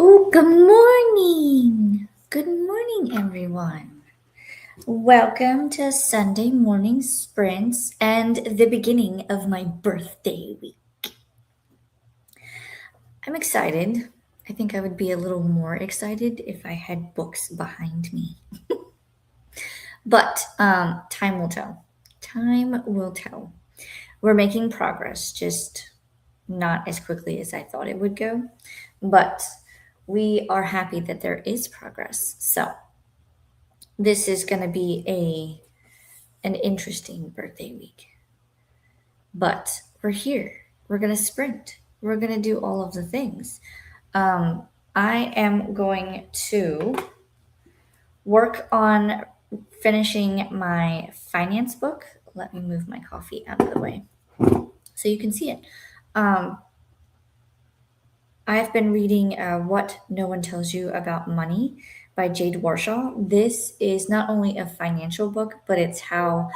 Oh, good morning. Good morning, everyone. Welcome to Sunday morning sprints and the beginning of my birthday week. I'm excited. I think I would be a little more excited if I had books behind me. But time will tell. Time will tell. We're making progress, just not as quickly as I thought it would go. But we are happy that there is progress. So this is going to be an interesting birthday week. But we're here. We're going to sprint. We're going to do all of the things. I am going to work on finishing my finance book. Let me move my coffee out of the way so you can see it. I've been reading What No One Tells You About Money by Jade Warshaw. This is not only a financial book, but it's how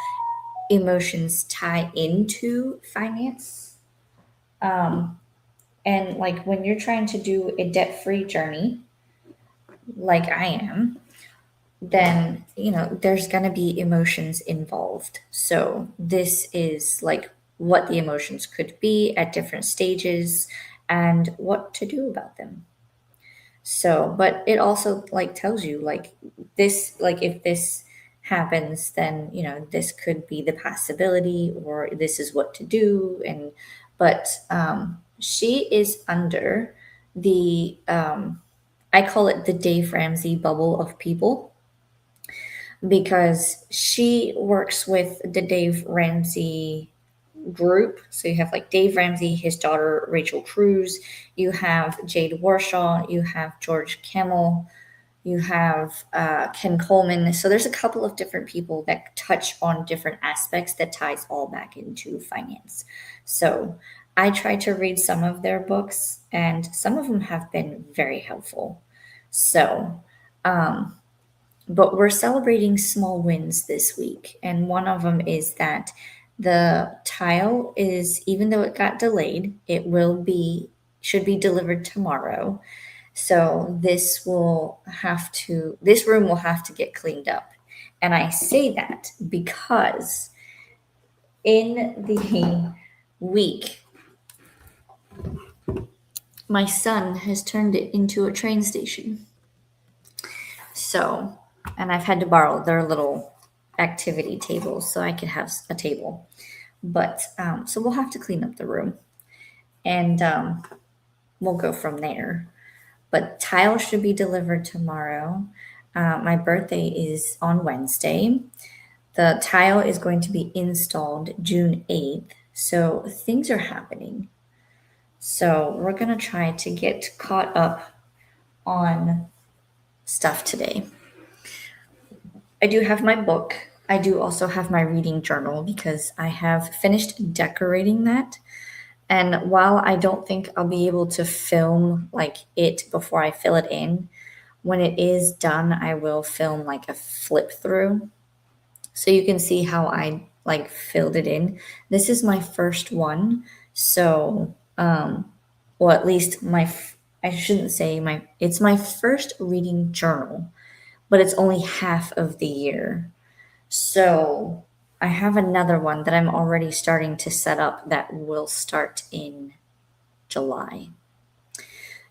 emotions tie into finance. Um, and like when you're trying to do a debt free journey, like I am, then there's going to be emotions involved. So this is like what the emotions could be at different stages and what to do about them. So, but it also like tells you like this, like if this happens, then this could be the possibility, or this is what to do. And but she is under the I call it the Dave Ramsey bubble of people because she works with the Dave Ramsey group. So you have like Dave Ramsey, his daughter Rachel Cruz, you have Jade Warshaw, you have George Kamel, you have Ken Coleman. So there's a couple of different people that touch on different aspects that ties all back into finance. So I try to read some of their books, and some of them have been very helpful. So, but we're celebrating small wins this week. And one of them is that the tile is, even though it got delayed, should be delivered tomorrow. So this room will have to get cleaned up. And I say that because in the week, my son has turned it into a train station. So, and I've had to borrow their little activity tables so I could have a table. But so we'll have to clean up the room, and we'll go from there. But tile should be delivered tomorrow. My birthday is on Wednesday. The tile is going to be installed June 8th. So things are happening. So we're going to try to get caught up on stuff today. I do have my book. I do also have my reading journal because I have finished decorating that. And while I don't think I'll be able to film like it before I fill it in, when it is done, I will film like a flip through so you can see how I like filled it in. This is my first one. So, well, at least I shouldn't say it's my first reading journal, but it's only half of the year. So I have another one that I'm already starting to set up that will start in July.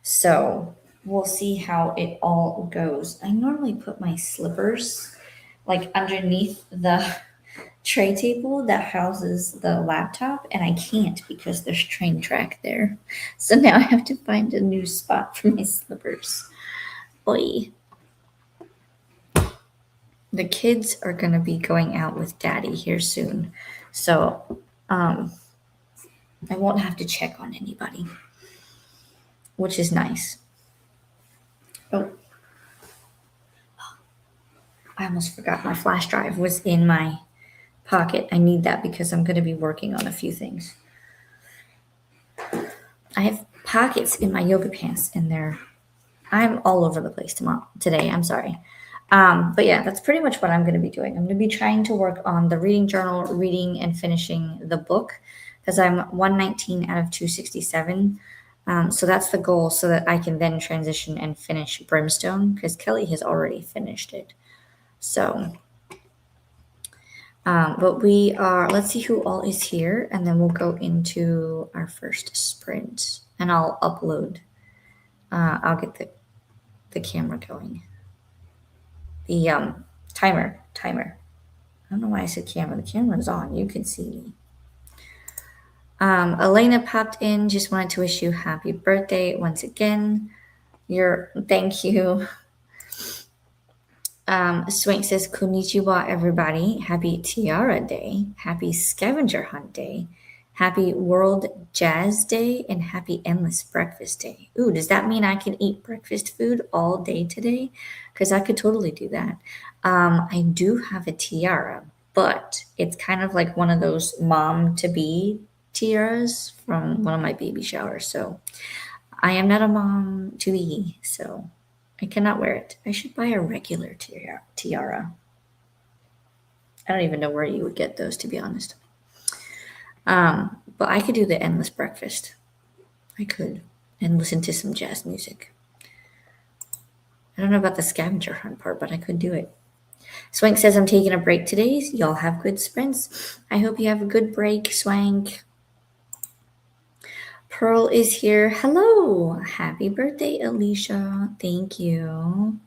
So we'll see how it all goes. I normally put my slippers like underneath the tray table that houses the laptop, and I can't because there's train track there. So now I have to find a new spot for my slippers. Boy. The kids are going to be going out with daddy here soon. So I won't have to check on anybody, which is nice. Oh, I almost forgot my flash drive was in my pocket. I need that because I'm going to be working on a few things. I have pockets in my yoga pants and I'm all over the place today. I'm sorry. But yeah, that's pretty much what I'm going to be doing. I'm going to be trying to work on the reading journal, reading and finishing the book because I'm 119 out of 267. So that's the goal, so that I can then transition and finish Brimstone, because Kelly has already finished it. So, but we are, let's see who all is here, and then we'll go into our first sprint, and I'll upload. I'll get the camera going. The timer. I don't know why I said camera. The camera is on. You can see me. Elena popped in. Just wanted to wish you happy birthday once again. Thank you. Swank says, Konnichiwa, everybody. Happy Tiara Day. Happy Scavenger Hunt Day. Happy World Jazz Day. And happy Endless Breakfast Day. Ooh, does that mean I can eat breakfast food all day today? Because I could totally do that. I do have a tiara, but it's kind of like one of those mom-to-be tiaras from one of my baby showers. So I am not a mom-to-be, so I cannot wear it. I should buy a regular tiara. I don't even know where you would get those, to be honest. But I could do the endless breakfast. I could. And listen to some jazz music. I don't know about the scavenger hunt part, but I could do it. Swank says, I'm taking a break today. Y'all have good sprints. I hope you have a good break, Swank. Pearl is here. Hello. Happy birthday, Alicia. Thank you.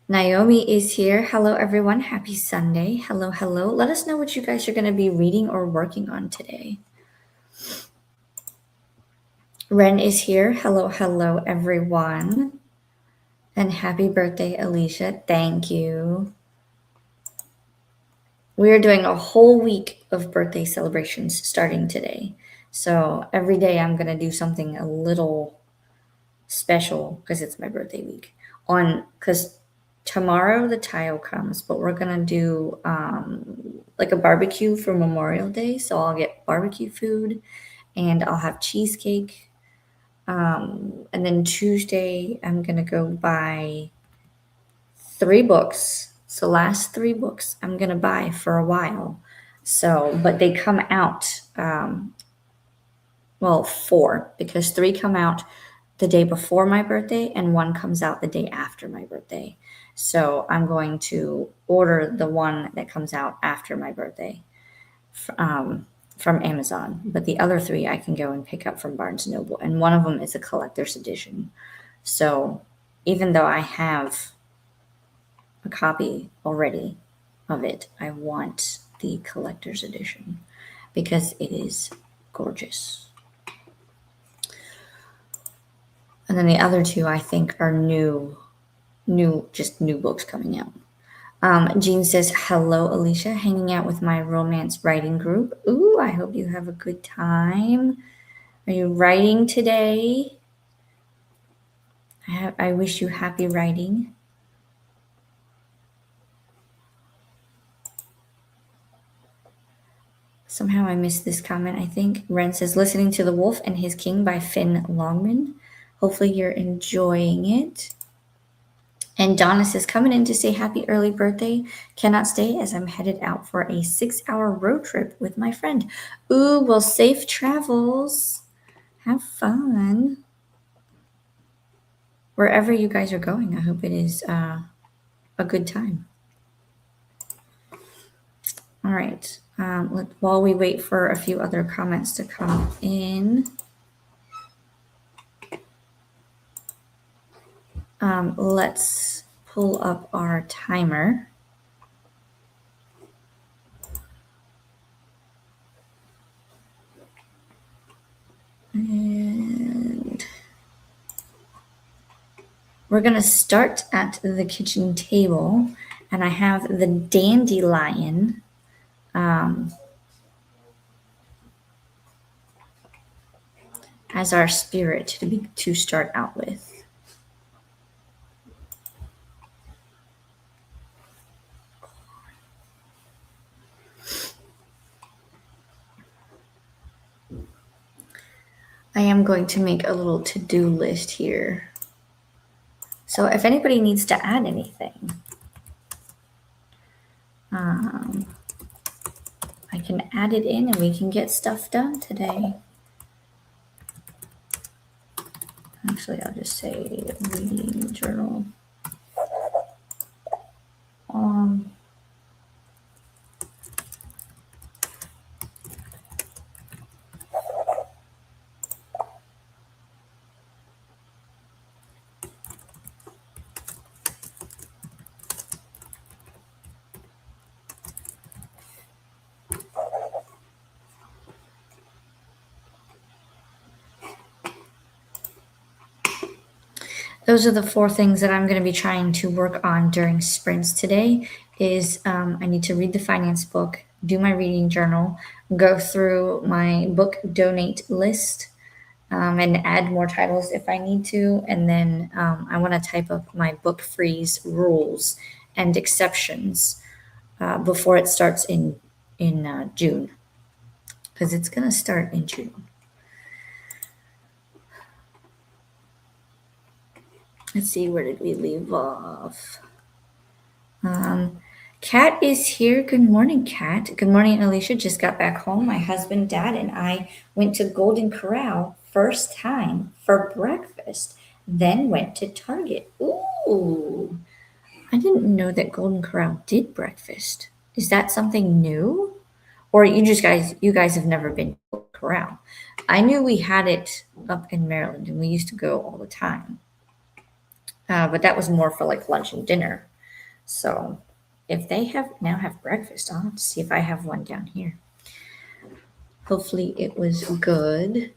Naomi is here. Hello, everyone. Happy Sunday. Hello, hello. Let us know what you guys are going to be reading or working on today. Ren is here. Hello, hello, everyone. And happy birthday, Alicia. Thank you. We are doing a whole week of birthday celebrations starting today. So every day I'm going to do something a little special because it's my birthday week. Because tomorrow the Tayo comes, but we're going to do like a barbecue for Memorial Day. So I'll get barbecue food and I'll have cheesecake. And then Tuesday I'm going to go buy 3 books. So last 3 books I'm going to buy for a while. So, but they come out, 4, because 3 come out the day before my birthday and 1 comes out the day after my birthday. So I'm going to order the one that comes out after my birthday from Amazon. But the other 3 I can go and pick up from Barnes & Noble. And one of them is a collector's edition. So even though I have a copy already of it, I want the collector's edition because it is gorgeous. And then the other 2 I think are new books coming out. Jean says, hello, Alicia, hanging out with my romance writing group. Ooh, I hope you have a good time. Are you writing today? I wish you happy writing. Somehow I missed this comment, I think. Ren says, listening to The Wolf and His King by Finn Longman. Hopefully you're enjoying it. And Donna says, coming in to say happy early birthday. Cannot stay as I'm headed out for a 6-hour road trip with my friend. Ooh, well, safe travels. Have fun. Wherever you guys are going, I hope it is a good time. All right. While we wait for a few other comments to come in, let's pull up our timer. And we're going to start at the kitchen table. And I have the dandelion as our spirit to start out with. I am going to make a little to-do list here. So if anybody needs to add anything, I can add it in and we can get stuff done today. Actually, I'll just say reading journal. Um, those are the 4 things that I'm going to be trying to work on during sprints today is I need to read the finance book, do my reading journal, go through my book donate list, and add more titles if I need to. And then I want to type up my book freeze rules and exceptions before it starts in June, because it's going to start in June. Let's see, where did we leave off? Kat is here. Good morning, Kat. Good morning, Alicia. Just got back home. My husband, dad, and I went to Golden Corral first time for breakfast, then went to Target. Ooh, I didn't know that Golden Corral did breakfast. Is that something new? Or you guys have never been to Golden Corral? I knew we had it up in Maryland and we used to go all the time. But that was more for like lunch and dinner. So if they now have breakfast, I'll have to see if I have one down here. Hopefully it was good.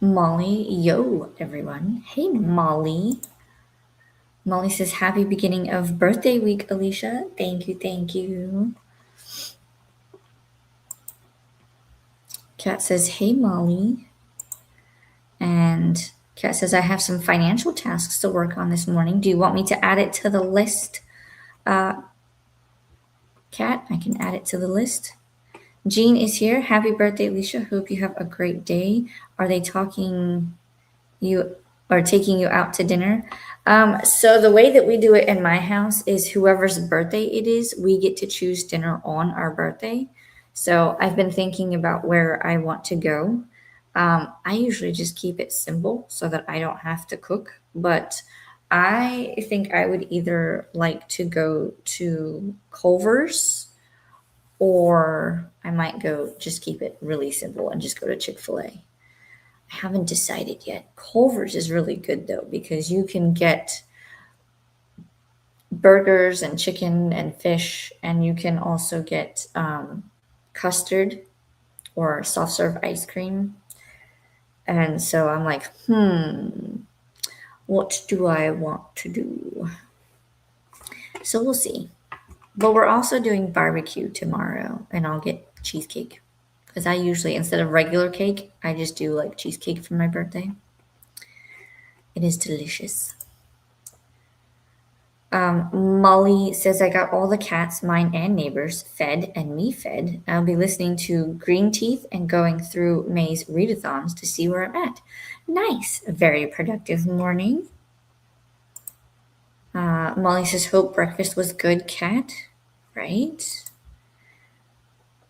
Molly, yo, everyone. Hey, Molly. Molly says, happy beginning of birthday week, Alicia. Thank you, thank you. Kat says, hey, Molly. And Kat says, I have some financial tasks to work on this morning. Do you want me to add it to the list? Kat, I can add it to the list. Jean is here. Happy birthday, Alicia. Hope you have a great day. Are they taking you out to dinner? So the way that we do it in my house is whoever's birthday it is, we get to choose dinner on our birthday. So I've been thinking about where I want to go. I usually just keep it simple so that I don't have to cook, but I think I would either like to go to Culver's, or I might just keep it really simple and just go to Chick-fil-A. I haven't decided yet. Culver's is really good though, because you can get burgers and chicken and fish, and you can also get custard or soft serve ice cream. And so I'm like, what do I want to do? So we'll see. But we're also doing barbecue tomorrow, and I'll get cheesecake. Because I usually, instead of regular cake, I just do like cheesecake for my birthday. It is delicious. Molly says, I got all the cats, mine and neighbors, fed and me fed. I'll be listening to Green Teeth and going through May's readathons to see where I'm at. Nice. A very productive morning. Molly says, hope breakfast was good, Kat. Right?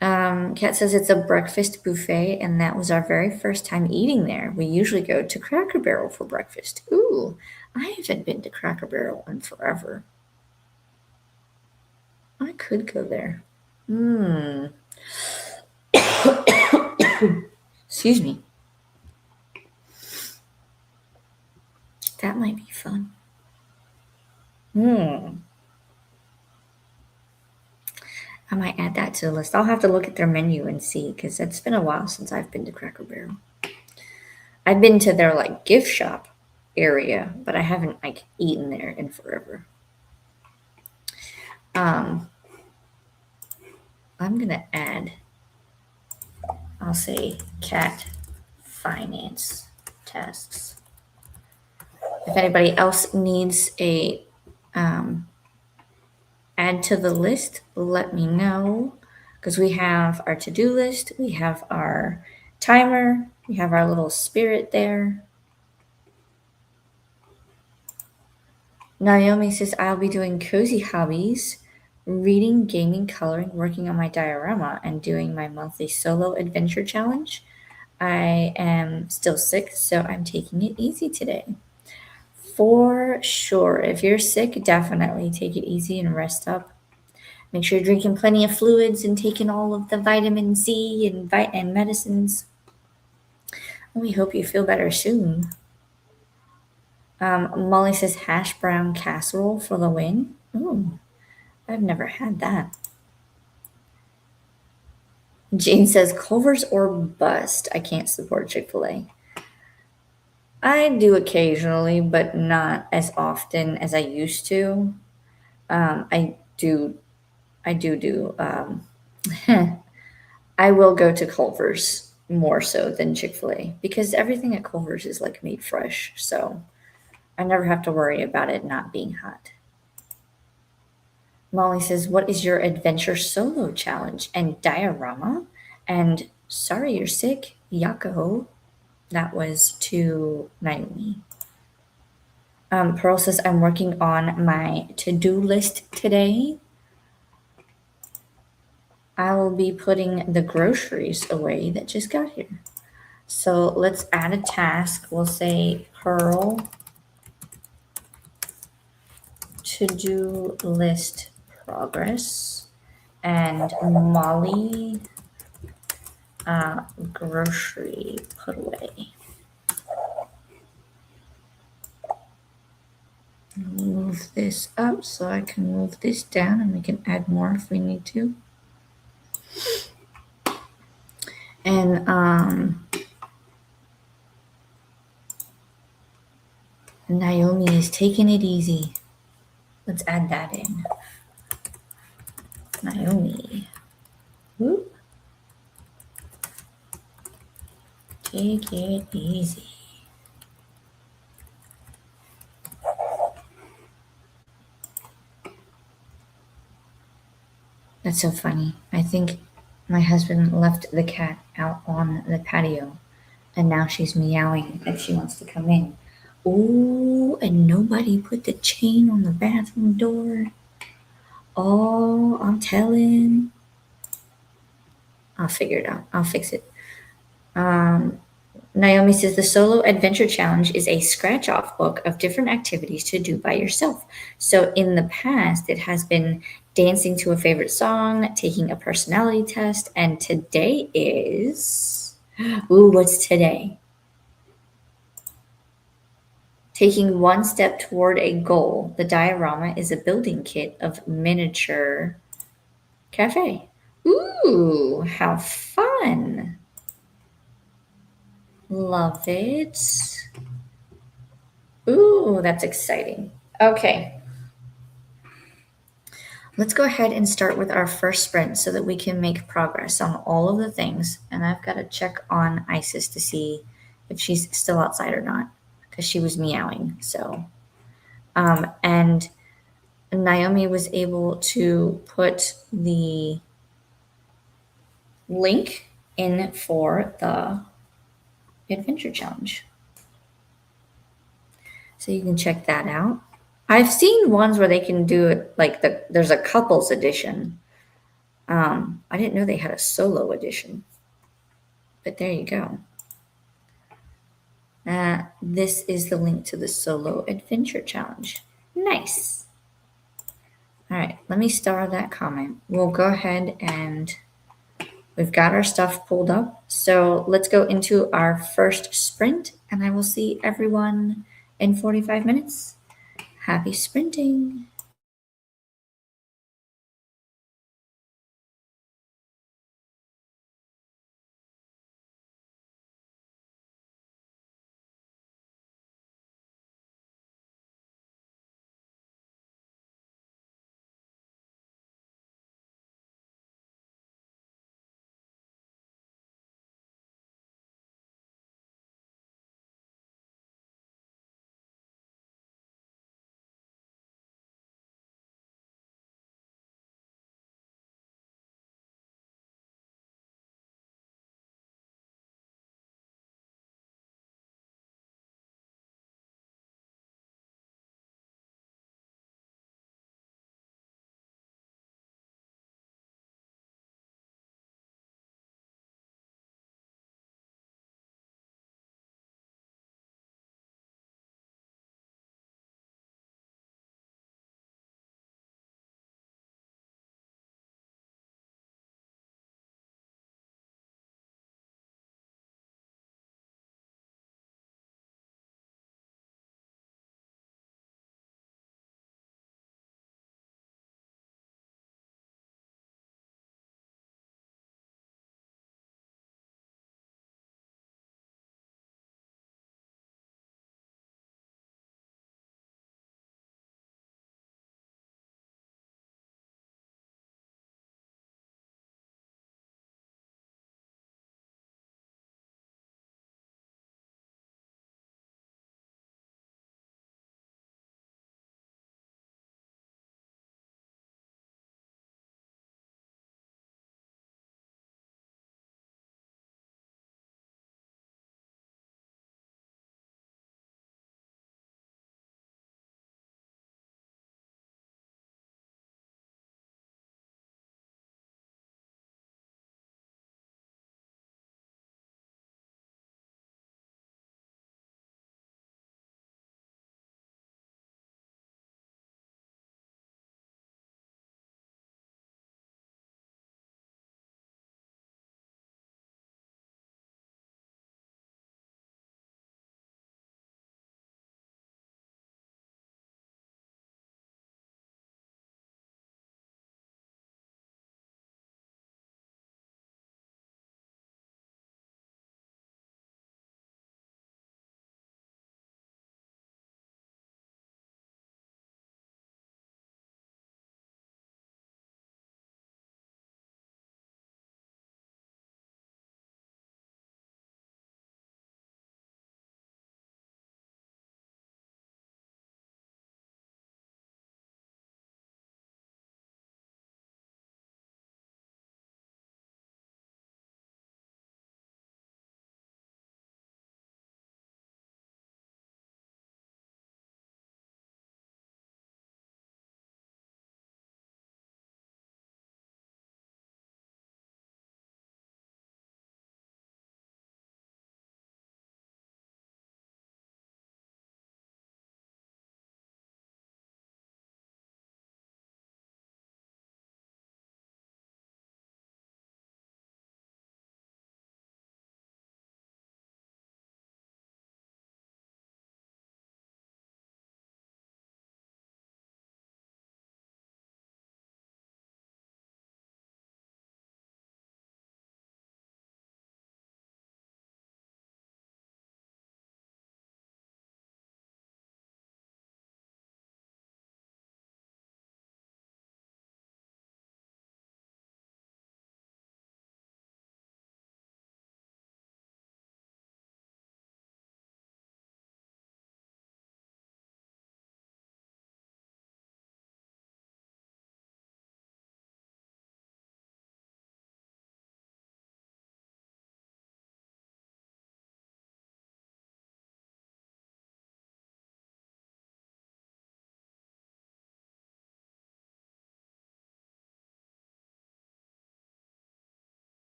Kat says it's a breakfast buffet, and that was our very first time eating there. We usually go to Cracker Barrel for breakfast. Ooh, I haven't been to Cracker Barrel in forever. I could go there. Excuse me. That might be fun. I might add that to the list. I'll have to look at their menu and see, because it's been a while since I've been to Cracker Barrel. I've been to their like gift shop area, but I haven't like eaten there in forever. I'm gonna add, I'll say cat finance tasks. If anybody else needs a add to the list, let me know, because we have our to-do list, we have our timer, we have our little spirit there. Naomi says, I'll be doing cozy hobbies, reading, gaming, coloring, working on my diorama, and doing my monthly solo adventure challenge. I am still sick, so I'm taking it easy today. For sure. If you're sick, definitely take it easy and rest up. Make sure you're drinking plenty of fluids and taking all of the vitamin C and medicines. We hope you feel better soon. Molly says hash brown casserole for the win. Ooh, I've never had that. Jane says Culver's or bust. I can't support Chick-fil-A. I do occasionally, but not as often as I used to. I do, I will go to Culver's more so than Chick-fil-A because everything at Culver's is like made fresh. So I never have to worry about it not being hot. Molly says, what is your adventure solo challenge and diorama? And sorry you're sick, Yako. That was to Naomi. Pearl says, I'm working on my to-do list today. I will be putting the groceries away that just got here. So let's add a task. We'll say Pearl to-do list progress and Molly grocery put away. Move this up so I can move this down and we can add more if we need to. And Naomi is taking it easy. Let's add that in. Naomi. Whoop. Take it easy. That's so funny. I think my husband left the cat out on the patio and now she's meowing and she wants to come in. Oh, and nobody put the chain on the bathroom door. Oh, I'm telling. I'll figure it out. I'll fix it. Naomi says the Solo Adventure Challenge is a scratch off book of different activities to do by yourself. So in the past, it has been dancing to a favorite song, taking a personality test, and today is. Ooh, what's today? Taking one step toward a goal. The diorama is a building kit of miniature cafe. Ooh, how fun! Love it. Ooh, that's exciting. Okay. Let's go ahead and start with our first sprint so that we can make progress on all of the things. And I've got to check on Isis to see if she's still outside or not because she was meowing. So, and Naomi was able to put the link in for the adventure challenge. So you can check that out. I've seen ones where they can do it like there's a couples edition. I didn't know they had a solo edition, but there you go. This is the link to the solo adventure challenge. Nice. All right, let me star that comment. We'll go ahead and we've got our stuff pulled up. So let's go into our first sprint and I will see everyone in 45 minutes. Happy sprinting.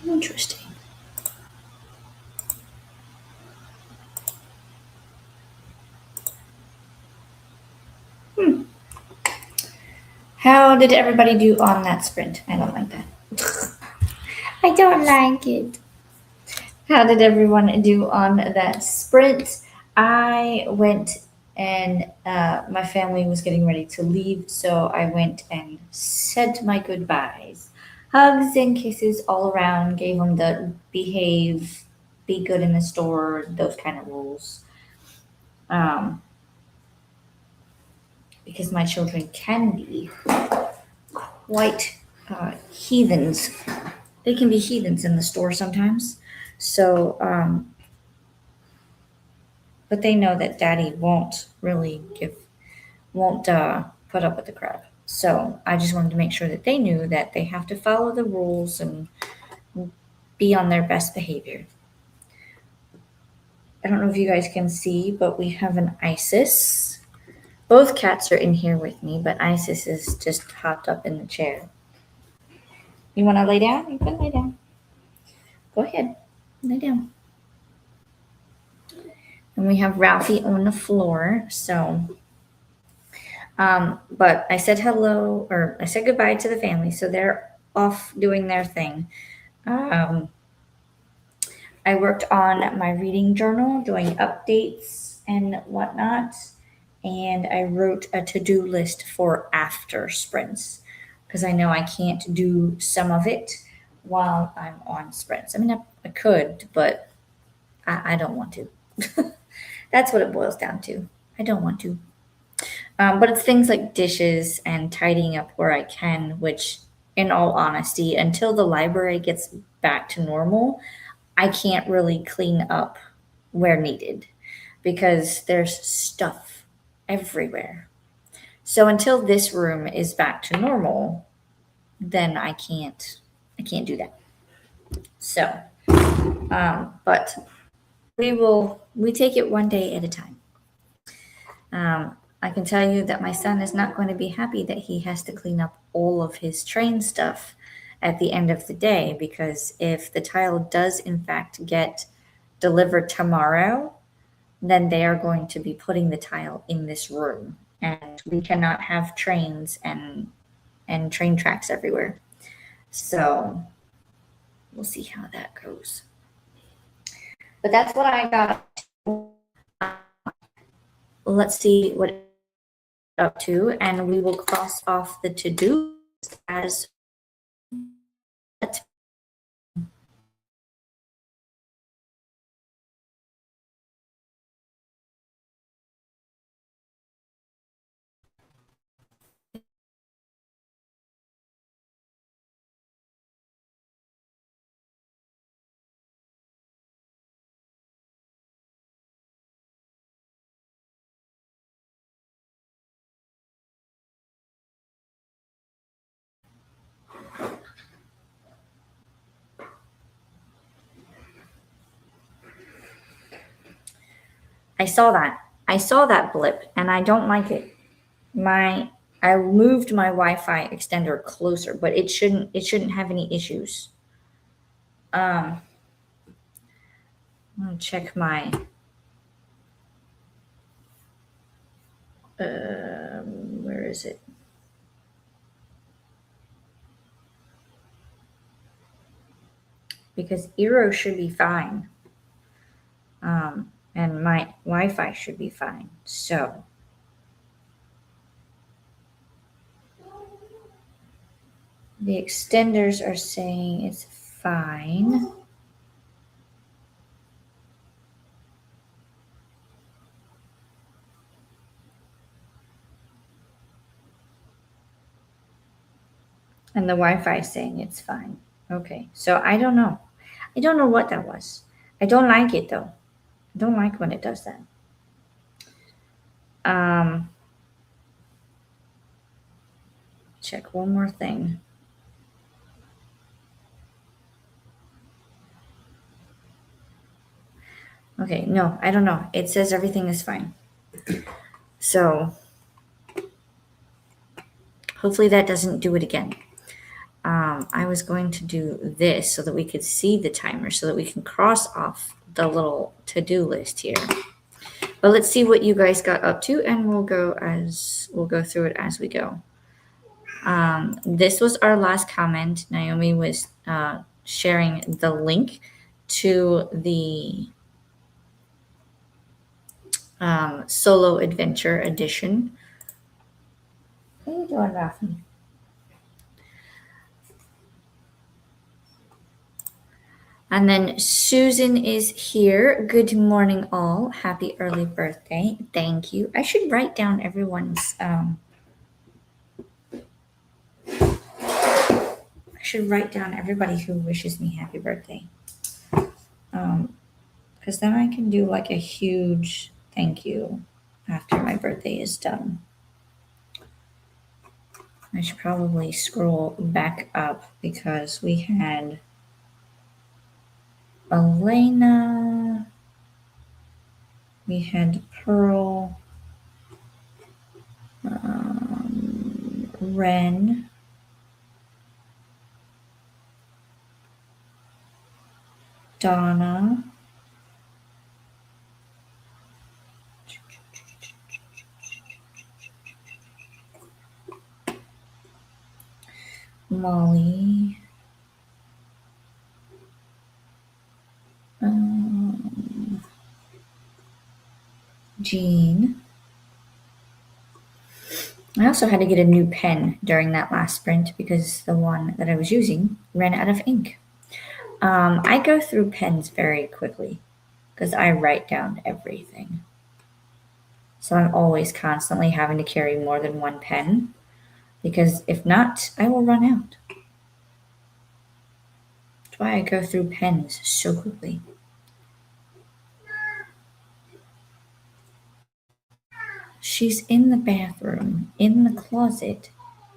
Interesting. How did everybody do on that sprint? I don't like that. I don't like it. How did everyone do on that sprint? I went and my family was getting ready to leave, so I went and said my goodbyes. Hugs and kisses all around, gave them the behave, be good in the store, those kind of rules. Um, because my children can be quite heathens. They can be heathens in the store sometimes. So, but they know that daddy won't really won't put up with the crap. So I just wanted to make sure that they knew that they have to follow the rules and be on their best behavior. I don't know if you guys can see, but we have an Isis. Both cats are in here with me, but Isis is just hopped up in the chair. You want to lay down? You can lay down. Go ahead, lay down. And we have Ralphie on the floor. So, but I said hello, or I said goodbye to the family. So they're off doing their thing. I worked on my reading journal, doing updates and whatnot. And I wrote a to do list for after sprints because I know I can't do some of it while I'm on sprints. I mean, I could, but I don't want to. That's what it boils down to. I don't want to. But it's things like dishes and tidying up where I can, which, in all honesty, until the library gets back to normal, I can't really clean up where needed because there's stuff everywhere. So until this room is back to normal, then I can't do that. So, but we take it one day at a time. I can tell you that my son is not going to be happy that he has to clean up all of his train stuff at the end of the day, because if the tile does in fact get delivered tomorrow, then they are going to be putting the tile in this room, and we cannot have trains and train tracks everywhere. So we'll see how that goes. But that's what I got. Let's see what it's up to, and we will cross off the to-do list as I saw that. I saw that blip and I don't like it. I moved my Wi-Fi extender closer, but it shouldn't have any issues. I'm gonna check my where is it? Because Eero should be fine. And my Wi-Fi should be fine. So the extenders are saying it's fine. And the Wi-Fi is saying it's fine. Okay, so I don't know. I don't know what that was. I don't like it though. I don't like when it does that. Check one more thing. Okay, no, I don't know. It says everything is fine. So hopefully that doesn't do it again. I was going to do this so that we could see the timer, so that we can cross off the little to-do list here. But let's see what you guys got up to, and we'll go through it as we go. This was our last comment. Naomi was sharing the link to the Solo Adventure Edition. What are you doing, Rafi? And then Susan is here. Good morning, all. Happy early birthday. Thank you. I should write down everyone's. I should write down everybody who wishes me happy birthday. Because then I can do like a huge thank you after my birthday is done. I should probably scroll back up because we had Elena, we had Pearl, Ren, Donna, Molly, Jean. I also had to get a new pen during that last sprint because the one that I was using ran out of ink. I go through pens very quickly because I write down everything. So I'm always constantly having to carry more than one pen because if not, I will run out. That's why I go through pens so quickly. She's in the bathroom, in the closet,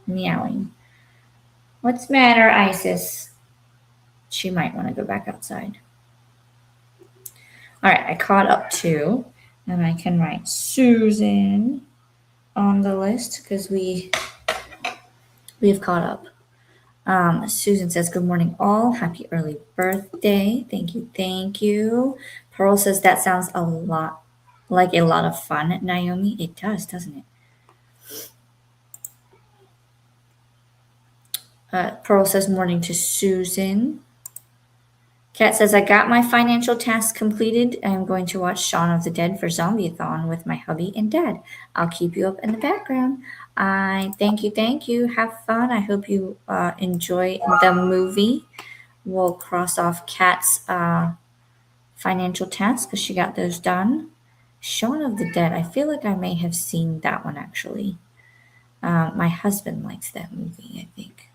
meowing. What's the matter, Isis? She might want to go back outside. All right, I caught up too, and I can write Susan on the list because we have caught up. Susan says, good morning, all. Happy early birthday. Thank you, thank you. Pearl says, that sounds a lot like a lot of fun, Naomi. It does, doesn't it? Pearl says, morning to Susan. Kat says, I got my financial task completed. I'm going to watch Shaun of the Dead for Zombie-a-thon with my hubby and dad. I'll keep you up in the background. Thank you. Have fun. I hope you enjoy the movie. We'll cross off Kat's financial tasks because she got those done. Shaun of the Dead. I feel like I may have seen that one actually. My husband likes that movie, I think.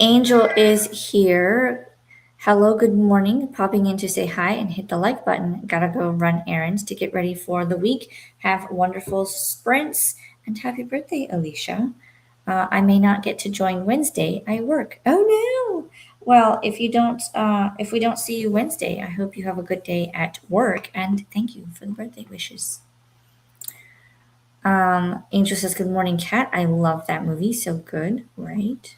Angel is here. Hello, good morning. Popping in to say hi and hit the like button. Gotta go run errands to get ready for the week. Have wonderful sprints and happy birthday, Alicia. I may not get to join Wednesday. I work. Oh no. Well, if we don't see you Wednesday, I hope you have a good day at work and thank you for the birthday wishes. Angel says, good morning, Kat. I love that movie. So good, right?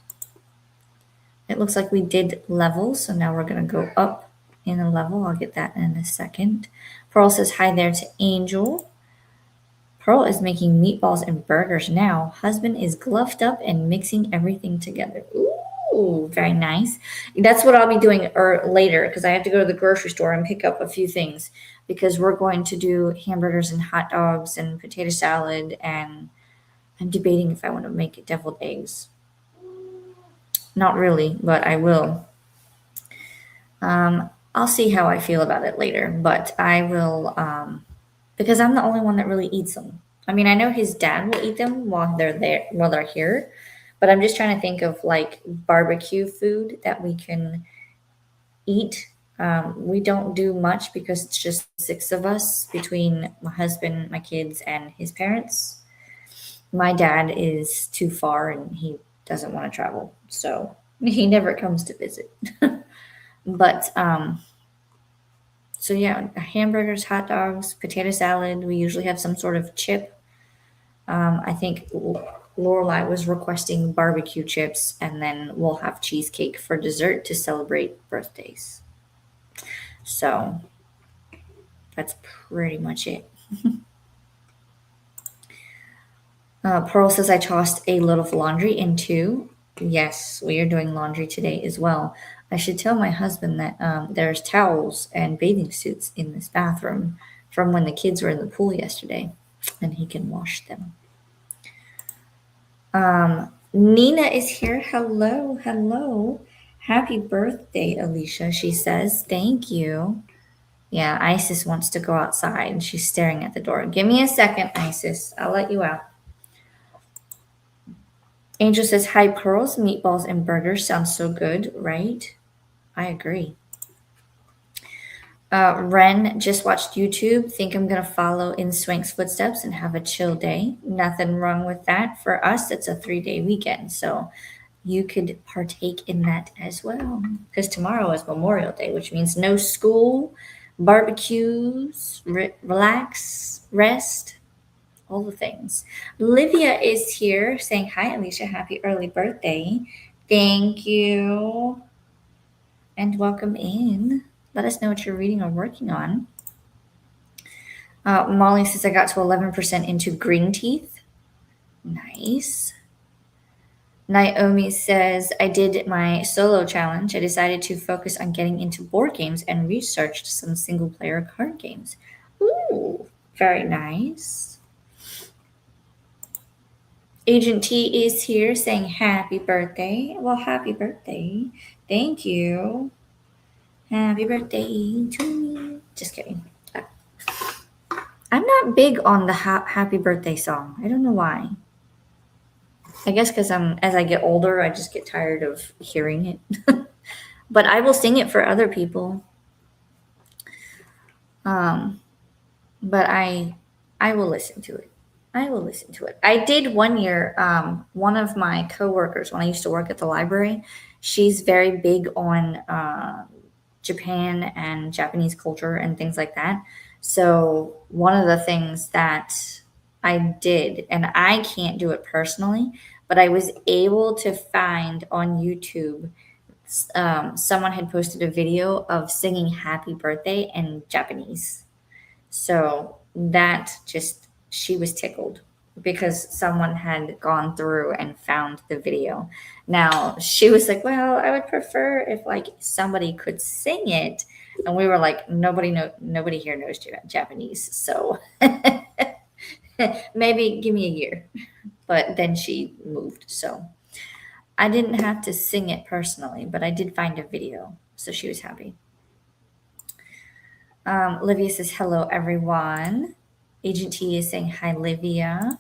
It looks like we did levels, so now we're going to go up in a level. I'll get that in a second. Pearl says hi there to Angel. Pearl is making meatballs and burgers now. Husband is gloved up and mixing everything together. Ooh, very nice. That's what I'll be doing later because I have to go to the grocery store and pick up a few things because we're going to do hamburgers and hot dogs and potato salad, and I'm debating if I want to make deviled eggs. Not really, but I will. I'll see how I feel about it later, but I will, because I'm the only one that really eats them. I mean, I know his dad will eat them while they're here, but I'm just trying to think of like barbecue food that we can eat. We don't do much because it's just 6 of us between my husband, my kids, and his parents. My dad is too far and he doesn't want to travel, so he never comes to visit. But so yeah, hamburgers, hot dogs, potato salad. We usually have some sort of chip. I think Lorelai was requesting barbecue chips, and then we'll have cheesecake for dessert to celebrate birthdays. So that's pretty much it. Pearl says I tossed a load of laundry into. Yes, we are doing laundry today as well. I should tell my husband that there's towels and bathing suits in this bathroom from when the kids were in the pool yesterday, and he can wash them. Nina is here. Hello, hello. Happy birthday, Alicia, she says. Thank you. Yeah, Isis wants to go outside. She's staring at the door. Give me a second, Isis. I'll let you out. Angel says, hi, pearls, meatballs, and burgers. Sounds so good, right? I agree. Ren just watched YouTube. Think I'm going to follow in Swank's footsteps and have a chill day. Nothing wrong with that. For us, it's a 3-day weekend. So you could partake in that as well. Because tomorrow is Memorial Day, which means no school, barbecues, relax, rest, all the things. Livia is here saying, hi, Alicia. Happy early birthday. Thank you. And welcome in. Let us know what you're reading or working on. Molly says, I got to 11% into Green Teeth. Nice. Naomi says, I did my solo challenge. I decided to focus on getting into board games and researched some single player card games. Ooh, very nice. Agent T is here saying happy birthday. Well, happy birthday. Thank you. Happy birthday to me. Just kidding. I'm not big on the happy birthday song. I don't know why. I guess because as I get older, I just get tired of hearing it. But I will sing it for other people. But I will listen to it. I will listen to it. I did one year. One of my coworkers, when I used to work at the library, she's very big on Japan and Japanese culture and things like that. So one of the things that I did, and I can't do it personally, but I was able to find on YouTube, someone had posted a video of singing happy birthday in Japanese. So that just, she was tickled because someone had gone through and found the video. Now she was like, well, I would prefer if like somebody could sing it. And we were like, nobody here knows Japanese. So maybe give me a year. But then she moved. So I didn't have to sing it personally, but I did find a video. So she was happy. Livia says, hello, everyone. Agent T is saying, hi, Livia.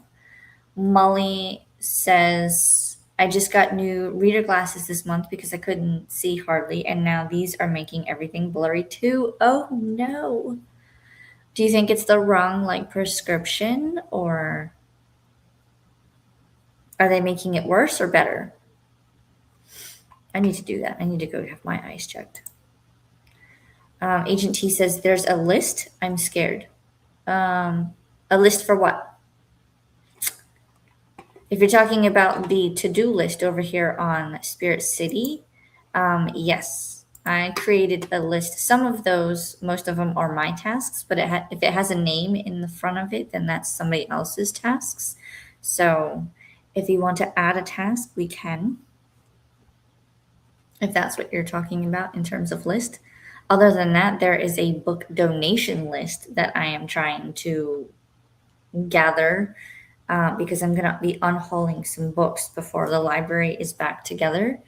Molly says, I just got new reader glasses this month because I couldn't see hardly, and now these are making everything blurry too. Oh, no. Do you think it's the wrong, like, prescription, or are they making it worse or better? I need to do that. I need to go have my eyes checked. Agent T says, there's a list. I'm scared. A list for what? If you're talking about the to-do list over here on Spirit City, yes, I created a list. Some of those, most of them are my tasks, but if it has a name in the front of it, then that's somebody else's tasks. So if you want to add a task, we can, if that's what you're talking about in terms of list. Other than that, there is a book donation list that I am trying to gather because I'm going to be unhauling some books before the library is back together.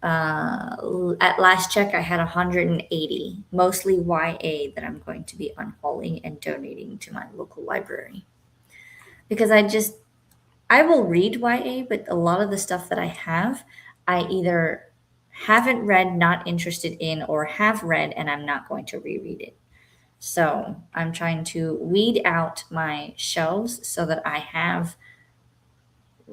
At last check, I had 180, mostly YA, that I'm going to be unhauling and donating to my local library. Because I will read YA, but a lot of the stuff that I have, I either haven't read, not interested in, or have read, and I'm not going to reread it. So I'm trying to weed out my shelves so that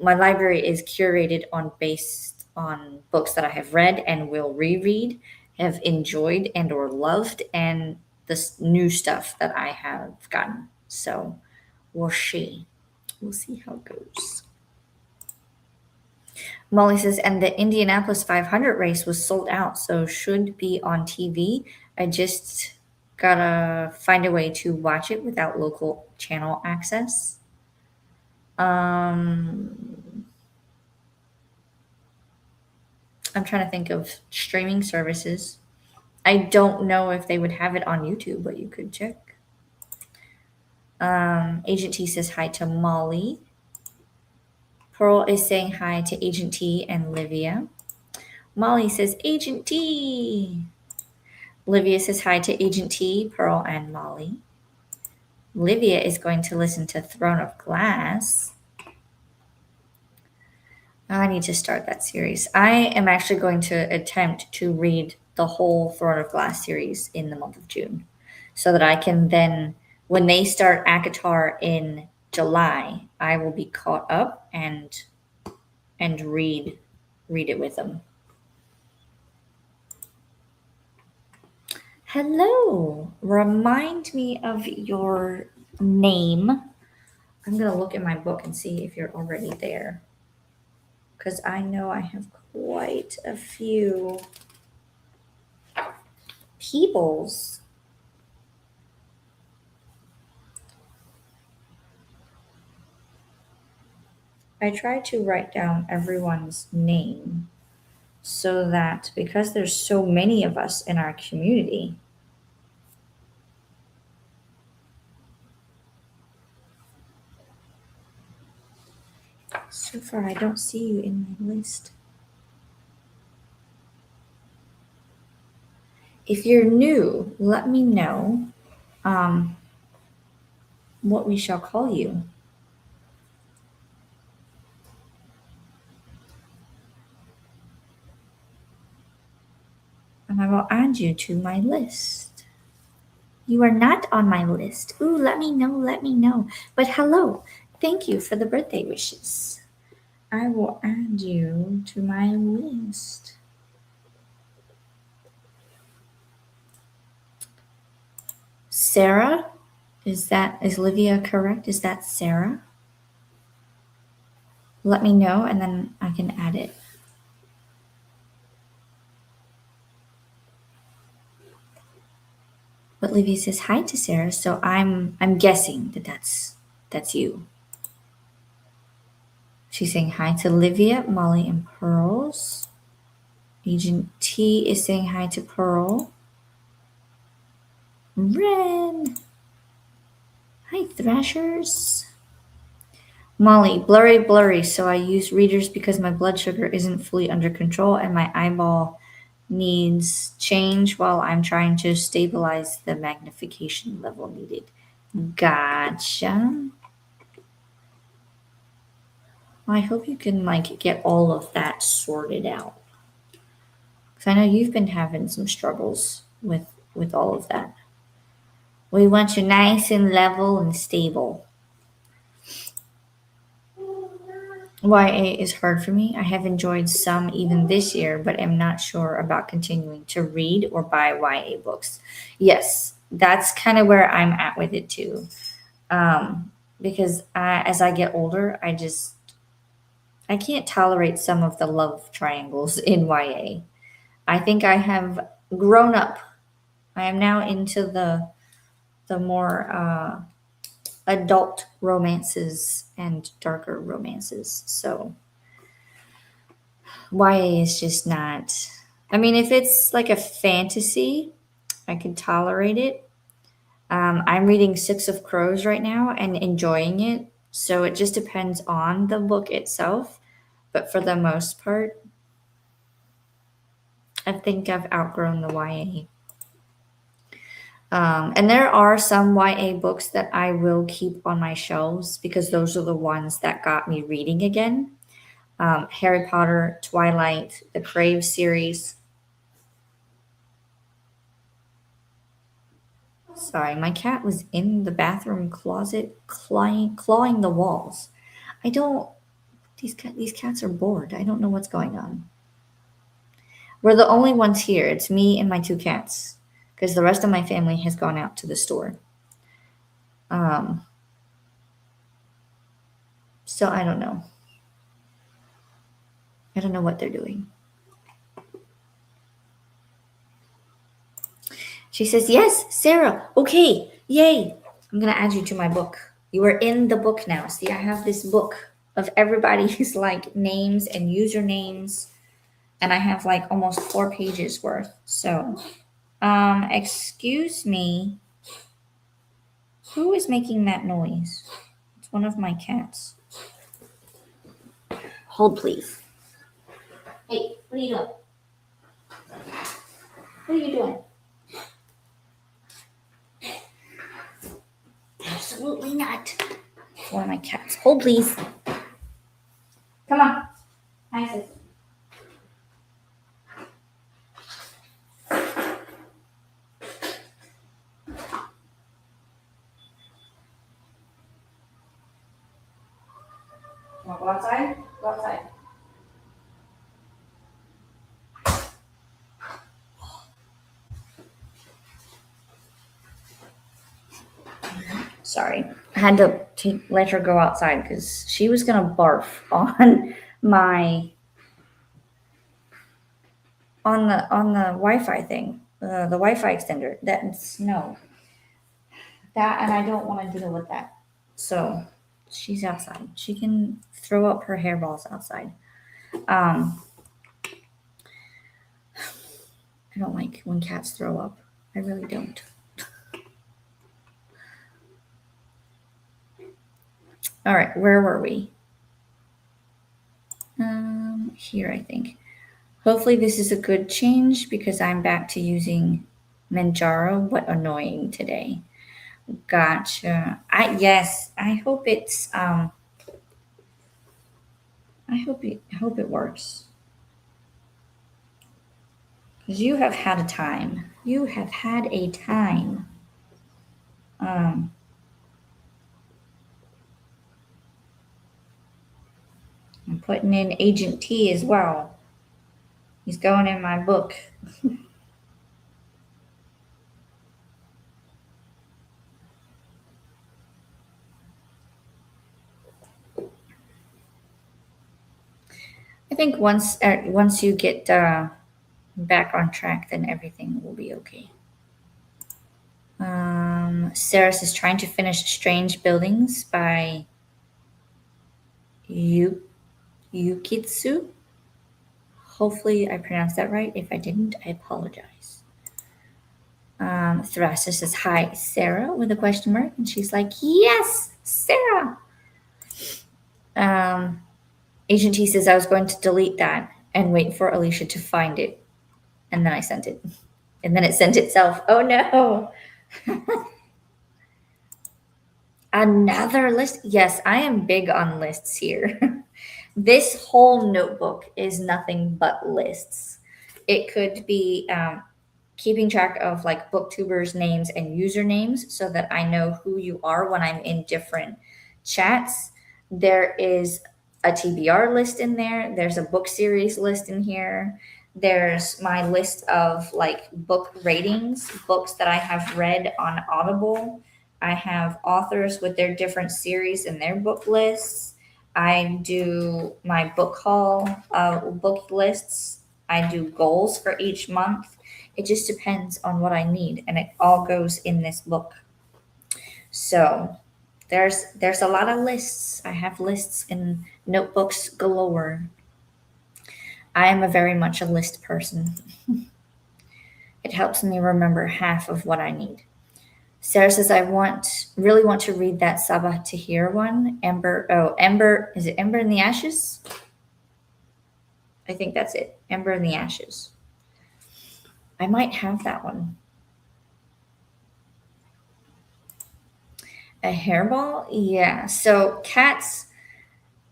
my library is curated based on books that I have read and will reread, have enjoyed and or loved, and this new stuff that I have gotten. So we'll see. We'll see how it goes. Molly says, and the Indianapolis 500 race was sold out, so should be on TV. I just gotta find a way to watch it without local channel access. Um, I'm trying to think of streaming services. I don't know if they would have it on YouTube, but you could check. Agent T says hi to Molly. Pearl is saying hi to Agent T and Livia. Molly says Agent T. Livia says hi to Agent T, Pearl, and Molly. Livia is going to listen to Throne of Glass. I need to start that series. I am actually going to attempt to read the whole Throne of Glass series in the month of June so that I can then, when they start ACOTAR in July, I will be caught up and read it with them. Hello. Remind me of your name. I'm going to look in my book and see if you're already there. Because I know I have quite a few peoples. I try to write down everyone's name so that because there's so many of us in our community, so far I don't see you in my list. If you're new, let me know what we shall call you. And I will add you to my list. You are not on my list. Ooh, let me know. But hello, thank you for the birthday wishes. I will add you to my list. Sarah? Is Livia correct? Is that Sarah? Let me know and then I can add it. But Livia says hi to Sarah, so I'm guessing that that's you. She's saying hi to Livia, Molly, and Pearls. Agent T is saying hi to Pearl. Ren. Hi, Thrashers. Molly, blurry. So I use readers because my blood sugar isn't fully under control and my eyeball needs change while I'm trying to stabilize the magnification level needed. Gotcha. Well, I hope you can get all of that sorted out. Because I know you've been having some struggles with all of that. We want you nice and level and stable. YA is hard for me. I have enjoyed some even this year, but am not sure about continuing to read or buy YA books. Yes, that's kind of where I'm at with it too. Because as I get older, I can't tolerate some of the love triangles in YA. I think I have grown up. I am now into the more adult romances and darker romances. So YA is just not. I mean, if it's like a fantasy, I can tolerate it. I'm reading Six of Crows right now and enjoying it. So it just depends on the book itself. But for the most part, I think I've outgrown the YA. And there are some YA books that I will keep on my shelves because those are the ones that got me reading again. Harry Potter, Twilight, the Crave series. Sorry, my cat was in the bathroom closet clawing the walls. I don't. These cats are bored. I don't know what's going on. We're the only ones here. It's me and my two cats because the rest of my family has gone out to the store. So I don't know. I don't know what they're doing. She says, yes, Sarah. Okay, yay. I'm going to add you to my book. You are in the book now. See, I have this book of everybody's like names and usernames. And I have like almost 4 pages worth. So, excuse me. Who is making that noise? It's one of my cats. Hold, please. Hey, what are you doing? What are you doing? Absolutely not. It's one of my cats. Hold, please. Come on. Hi, sis. Want to go outside? Go outside. Sorry. I had to let her go outside because she was going to barf on my on the Wi-Fi thing, the Wi-Fi extender. That's no, that, and I don't want to deal with that. So she's outside. She can throw up her hairballs outside. I don't like when cats throw up. I really don't. All right, where were we? Here, I think. Hopefully this is a good change because I'm back to using Manjaro. What annoying today. Gotcha. Yes, I hope it's I hope it works. Because you have had a time. You have had a time. Um I'm putting in Agent T as well. He's going in my book. I think once you get back on track, then everything will be okay. Sarah is trying to finish Strange Buildings by Yukitsu. Hopefully, I pronounced that right. If I didn't, I apologize. Thrasher says, hi, Sarah, with a question mark. And she's like, yes, Sarah. Agent T says, I was going to delete that and wait for Alicia to find it. And then I sent it. And then it sent itself. Oh, no. Another list. Yes, I am big on lists here. This whole notebook is nothing but lists. It could be keeping track of like booktubers' names and usernames so that I know who you are when I'm in different chats. There is a TBR list in there, there's a book series list in here. There's my list of like book ratings, books that I have read on Audible. I have authors with their different series and their book lists. I do my book haul book lists. I do goals for each month. It just depends on what I need, and it all goes in this book. So there's a lot of lists. I have lists and notebooks galore. I am a very much a list person. It helps me remember half of what I need. Sarah says, really want to read that Sabah Tahir one. Ember, is it Ember in the Ashes? I think that's it. Ember in the Ashes. I might have that one. A hairball? Yeah. So cats,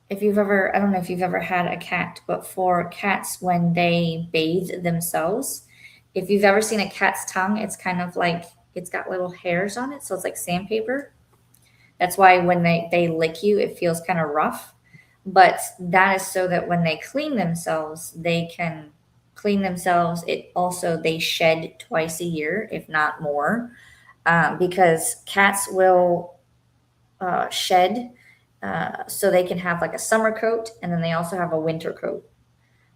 if you've ever, I don't know if you've ever had a cat, but for cats, when they bathe themselves, if you've ever seen a cat's tongue, it's kind of like it's got little hairs on it. So it's like sandpaper. That's why when they lick you, it feels kind of rough. But that is so that when they clean themselves, they can clean themselves. It also, they shed twice a year, if not more, because cats will shed so they can have like a summer coat and then they also have a winter coat.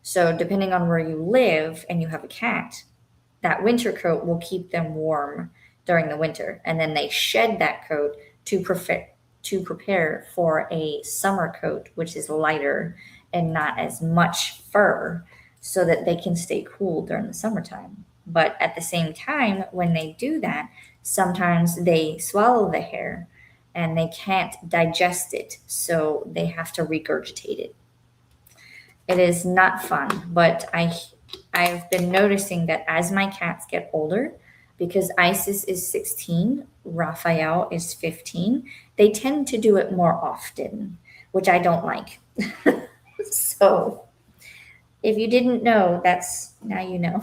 So depending on where you live and you have a cat, that winter coat will keep them warm during the winter, and then they shed that coat to prepare for a summer coat, which is lighter and not as much fur, so that they can stay cool during the summertime. But at the same time, when they do that, sometimes they swallow the hair and they can't digest it, so they have to regurgitate it. It is not fun, but I've been noticing that as my cats get older, because Isis is 16, Raphael is 15, they tend to do it more often, which I don't like. So, if you didn't know, that's now you know.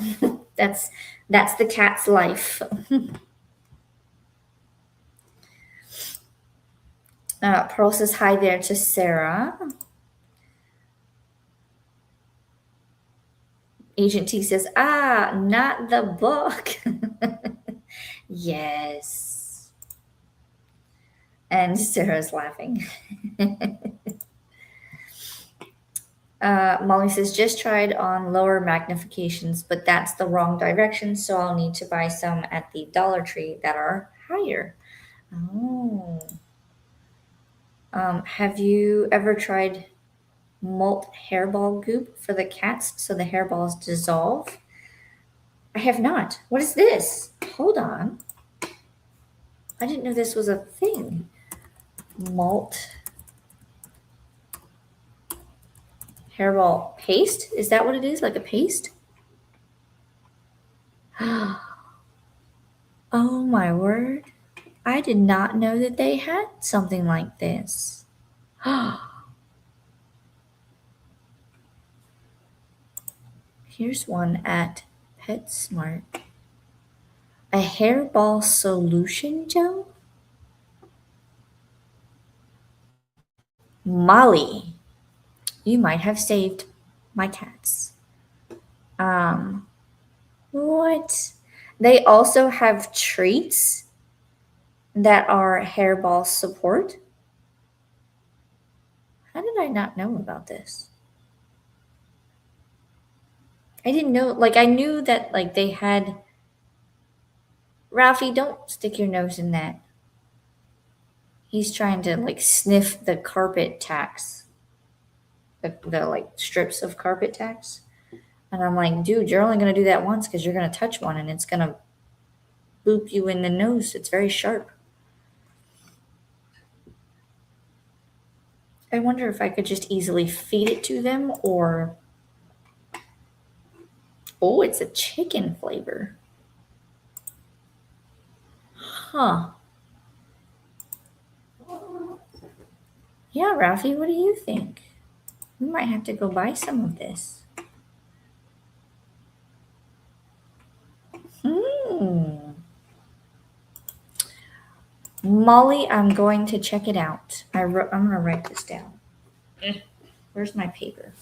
That's the cat's life. Pearl says hi there to Sarah. Agent T says, not the book. Yes. And Sarah's laughing. Molly says, just tried on lower magnifications, but that's the wrong direction, so I'll need to buy some at the Dollar Tree that are higher. Oh. Have you ever tried malt hairball goop for the cats so the hairballs dissolve? I have not. What is this? Hold on. I didn't know this was a thing. Malt hairball paste? Is that what it is? Like a paste? Oh my word. I did not know that they had something like this. Here's one at PetSmart. A hairball solution gel? Molly, you might have saved my cats. What? They also have treats that are hairball support. How did I not know about this? I didn't know, like, I knew that, like, they had. Ralphie, don't stick your nose in that. He's trying to, like, sniff the carpet tacks, the like, strips of carpet tacks. And I'm like, dude, you're only going to do that once because you're going to touch one and it's going to boop you in the nose. It's very sharp. I wonder if I could just easily feed it to them or. Oh, it's a chicken flavor. Huh. Yeah, Ralphie, what do you think? We might have to go buy some of this. Molly, I'm going to check it out. I'm going to write this down. Where's my paper?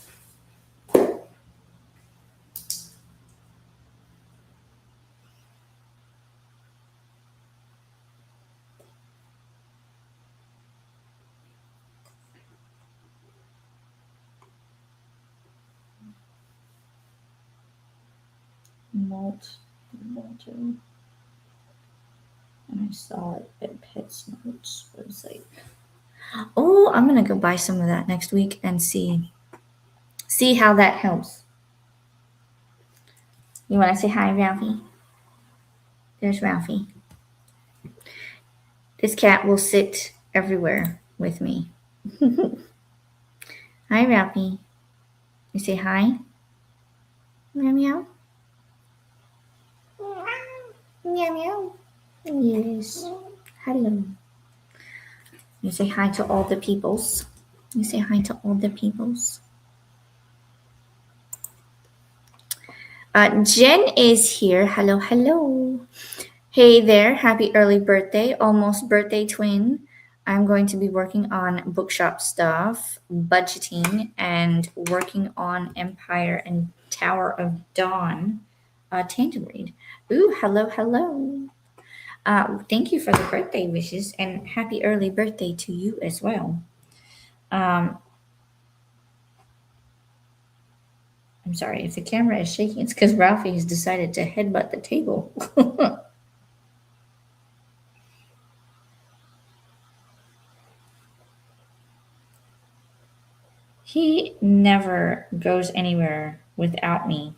Malt. And I saw it at PetSmart's website. Oh, I'm going to go buy some of that next week and see how that helps. You want to say hi, Ralphie? There's Ralphie. This cat will sit everywhere with me. Hi, Ralphie. You say hi? Meow, meow. Meow, meow. Yes. Hello. You say hi to all the peoples. You say hi to all the peoples. Jen is here. Hello, hello. Hey there. Happy early birthday. Almost birthday twin. I'm going to be working on bookshop stuff, budgeting, and working on Empire and Tower of Dawn tandem read. Ooh, hello, hello. Thank you for the birthday wishes and happy early birthday to you as well. I'm sorry, if the camera is shaking, it's because Ralphie has decided to headbutt the table. He never goes anywhere without me.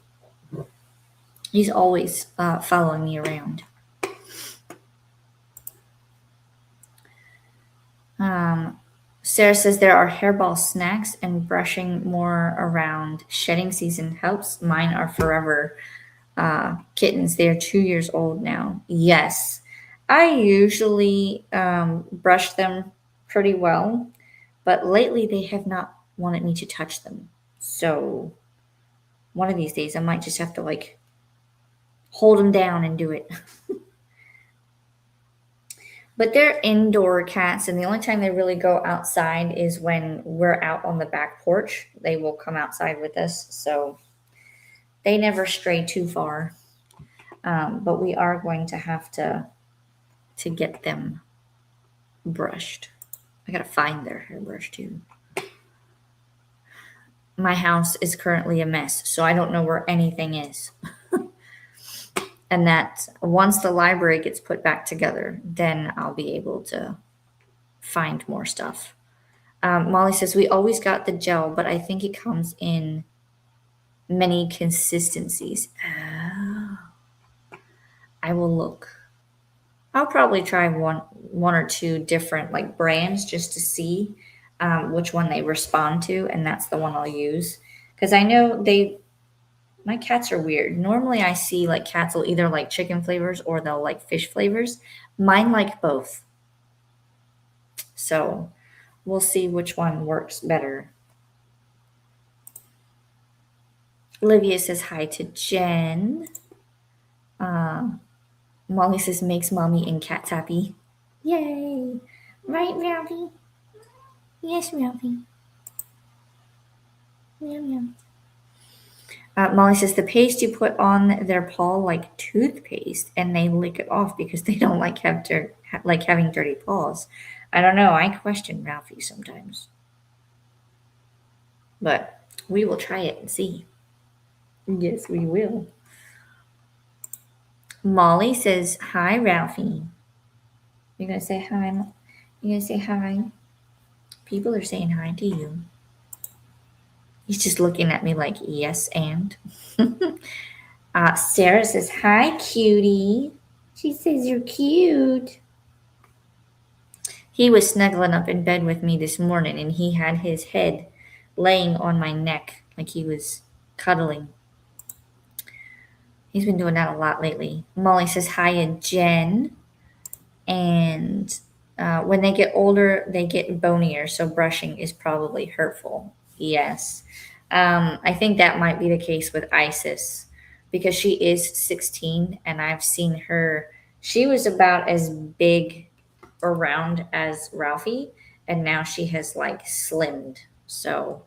He's always following me around. Sarah says there are hairball snacks and brushing more around shedding season helps. Mine are forever kittens. They are 2 years old now. Yes. I usually brush them pretty well, but lately they have not wanted me to touch them. So one of these days I might just have to like hold them down and do it. But they're indoor cats, and the only time they really go outside is when we're out on the back porch. They will come outside with us, so they never stray too far. But we are going to have to get them brushed. I gotta find their hairbrush too. My house is currently a mess, so I don't know where anything is. And that once the library gets put back together, then I'll be able to find more stuff. Molly says we always got the gel, but I think it comes in many consistencies. Oh, I will look. I'll probably try one or two different like brands just to see which one they respond to, and that's the one I'll use. Because I know my cats are weird. Normally, I see like cats will either like chicken flavors or they'll like fish flavors. Mine like both. So we'll see which one works better. Olivia says hi to Jen. Molly says makes mommy and cats happy. Yay! Right, Ralphie? Yes, Ralphie. Meow, meow. Molly says the paste you put on their paw like toothpaste, and they lick it off because they don't like having dirty paws. I don't know. I question Ralphie sometimes, but we will try it and see. Yes, we will. Molly says hi, Ralphie. You're gonna say hi. You're gonna say hi. People are saying hi to you. He's just looking at me like yes and. Sarah says hi, cutie. She says you're cute. He was snuggling up in bed with me this morning and he had his head laying on my neck like he was cuddling. He's been doing that a lot lately. Molly says hi and Jen. And when they get older, they get bonier, so brushing is probably hurtful. Yes. I think that might be the case with Isis because she is 16 and I've seen her. She was about as big or round as Ralphie, and now she has like slimmed. So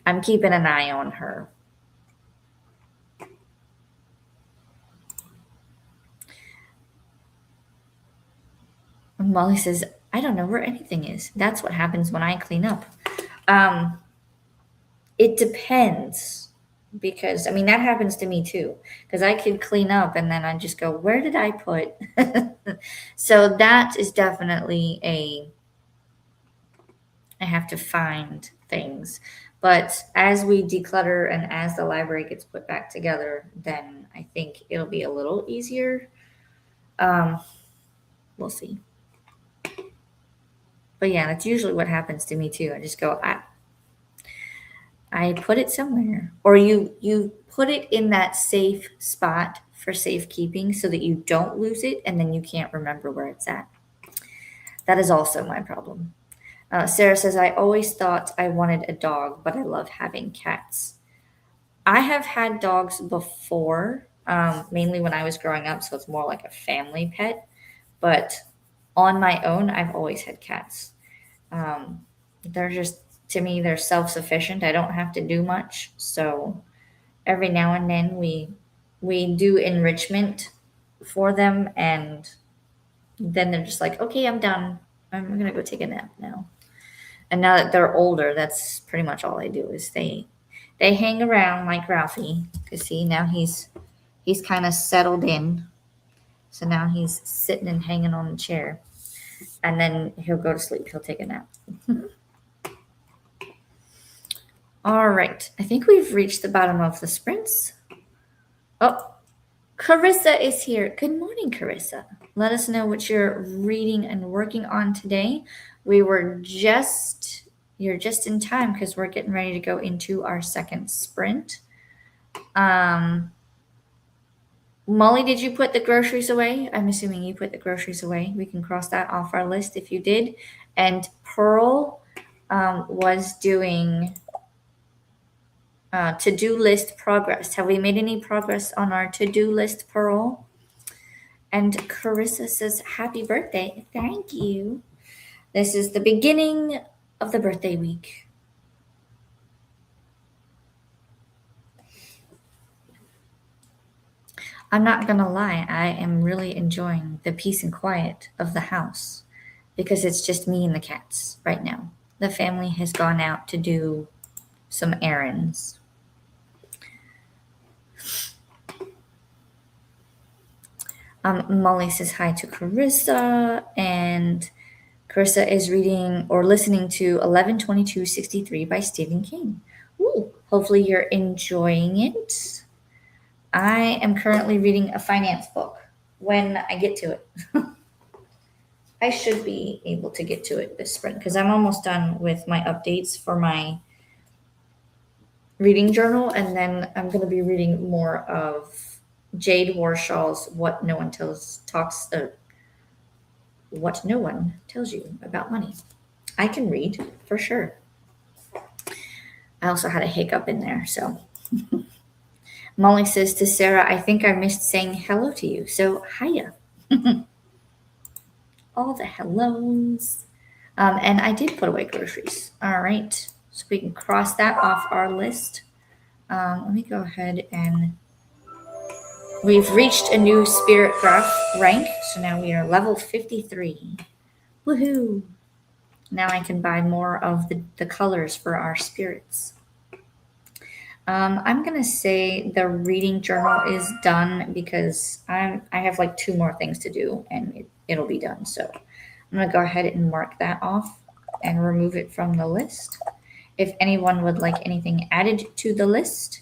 I'm keeping an eye on her. And Molly says, I don't know where anything is. That's what happens when I clean up. Um, it depends because I mean that happens to me too because I could clean up and then I just go, where did I put? So that is definitely a I have to find things. But as we declutter and as the library gets put back together, then I think it'll be a little easier. Um, we'll see. But yeah, that's usually what happens to me too. I just go, I put it somewhere, or you put it in that safe spot for safekeeping so that you don't lose it, and then you can't remember where it's at. That is also my problem. Sarah says, I always thought I wanted a dog, but I love having cats. I have had dogs before, mainly when I was growing up, so it's more like a family pet. But on my own, I've always had cats. They're just, to me, they're self sufficient. I don't have to do much. So every now and then we do enrichment for them, and then they're just like, okay, I'm done. I'm gonna go take a nap now. And now that they're older, that's pretty much all I do is they They hang around like Ralphie. Cause see, now he's kind of settled in. So now he's sitting and hanging on the chair. And then he'll go to sleep. He'll take a nap. All right. I think we've reached the bottom of the sprints. Oh, Carissa is here. Good morning, Carissa. Let us know what you're reading and working on today. You're just in time because we're getting ready to go into our second sprint. Molly, did you put the groceries away? I'm assuming you put the groceries away. We can cross that off our list if you did. And Pearl was doing to-do list progress. Have we made any progress on our to-do list, Pearl? And Carissa says, happy birthday. Thank you. This is the beginning of the birthday week. I'm not going to lie. I am really enjoying the peace and quiet of the house because it's just me and the cats right now. The family has gone out to do some errands. Molly says hi to Carissa, and Carissa is reading or listening to 11/22/63 by Stephen King. Ooh, hopefully you're enjoying it. I am currently reading a finance book when I get to it. I should be able to get to it this spring because I'm almost done with my updates for my reading journal, and then I'm going to be reading more of Jade Warshaw's What No One Tells You About Money. I can read for sure. I also had a hiccup in there, so. Molly says to Sarah, I think I missed saying hello to you. So, hiya. All the hellos. And I did put away groceries. All right. So we can cross that off our list. Let me go ahead and we've reached a new spirit graph rank. So now we are level 53. Woohoo. Now I can buy more of the colors for our spirits. I'm going to say the reading journal is done because I have like 2 more things to do and it'll be done. So I'm going to go ahead and mark that off and remove it from the list. If anyone would like anything added to the list,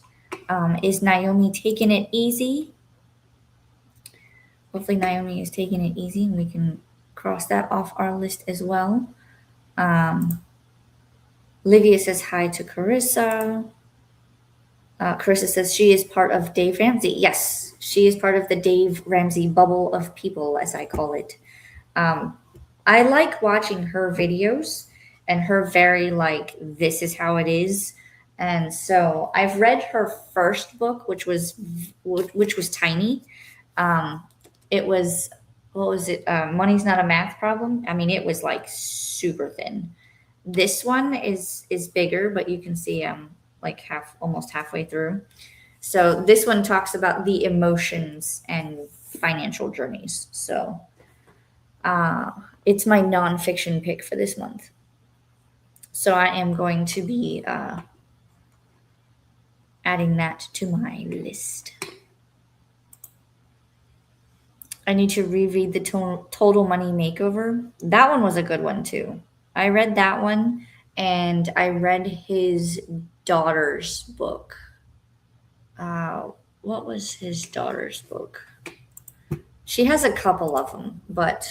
is Naomi taking it easy? Hopefully Naomi is taking it easy and we can cross that off our list as well. Livia says hi to Carissa. Carissa says she is part of Dave Ramsey. Yes, she is part of the Dave Ramsey bubble of people, as I call it. I like watching her videos and her very like, this is how it is. And so I've read her first book, which was tiny. It was, what was it? Money's Not a Math Problem. I mean, it was like super thin. This one is bigger, but you can see like almost halfway through. So this one talks about the emotions and financial journeys. So it's my nonfiction pick for this month. So I am going to be adding that to my list. I need to reread the Total Money Makeover. That one was a good one too. I read that one, and I read his daughter's book. What was his daughter's book? She has a couple of them, but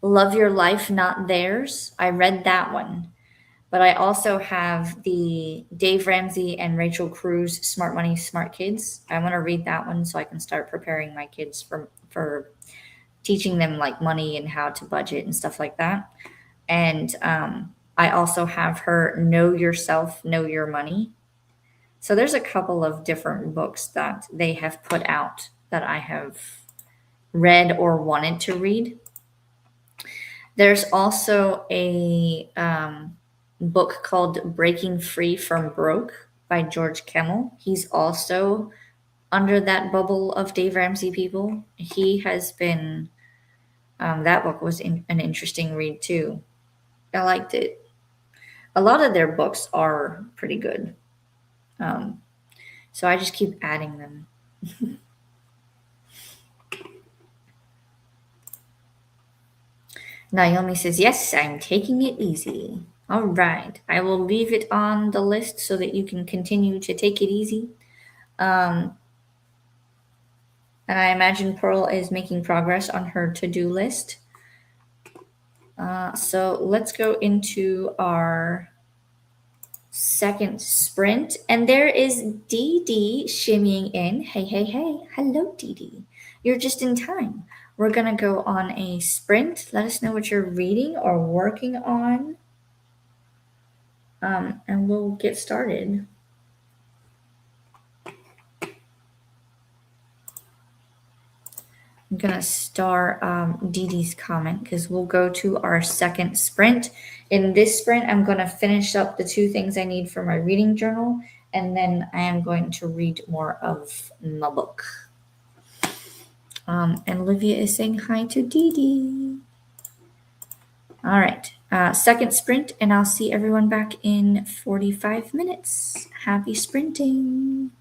Love Your Life, Not Theirs. I read that one. But I also have the Dave Ramsey and Rachel Cruz Smart Money, Smart Kids. I want to read that one so I can start preparing my kids for teaching them like money and how to budget and stuff like that. And I also have her Know Yourself, Know Your Money. So there's a couple of different books that they have put out that I have read or wanted to read. There's also a book called Breaking Free from Broke by George Kemmel. He's also under that bubble of Dave Ramsey people. He has been That book was an interesting read too. I liked it. A lot of their books are pretty good. Um, so I just keep adding them. Naomi says, yes, I'm taking it easy. All right. I will leave it on the list so that you can continue to take it easy. And I imagine Pearl is making progress on her to do list. So let's go into our second sprint. And there is Dee Dee shimmying in. Hey, hey, hey. Hello, Dee Dee. You're just in time. We're going to go on a sprint. Let us know what you're reading or working on. And we'll get started. I'm going to star Dee Dee's comment because we'll go to our second sprint. In this sprint, I'm going to finish up the 2 things I need for my reading journal, and then I am going to read more of my book. And Olivia is saying hi to Dee Dee. All right, second sprint, and I'll see everyone back in 45 minutes. Happy sprinting.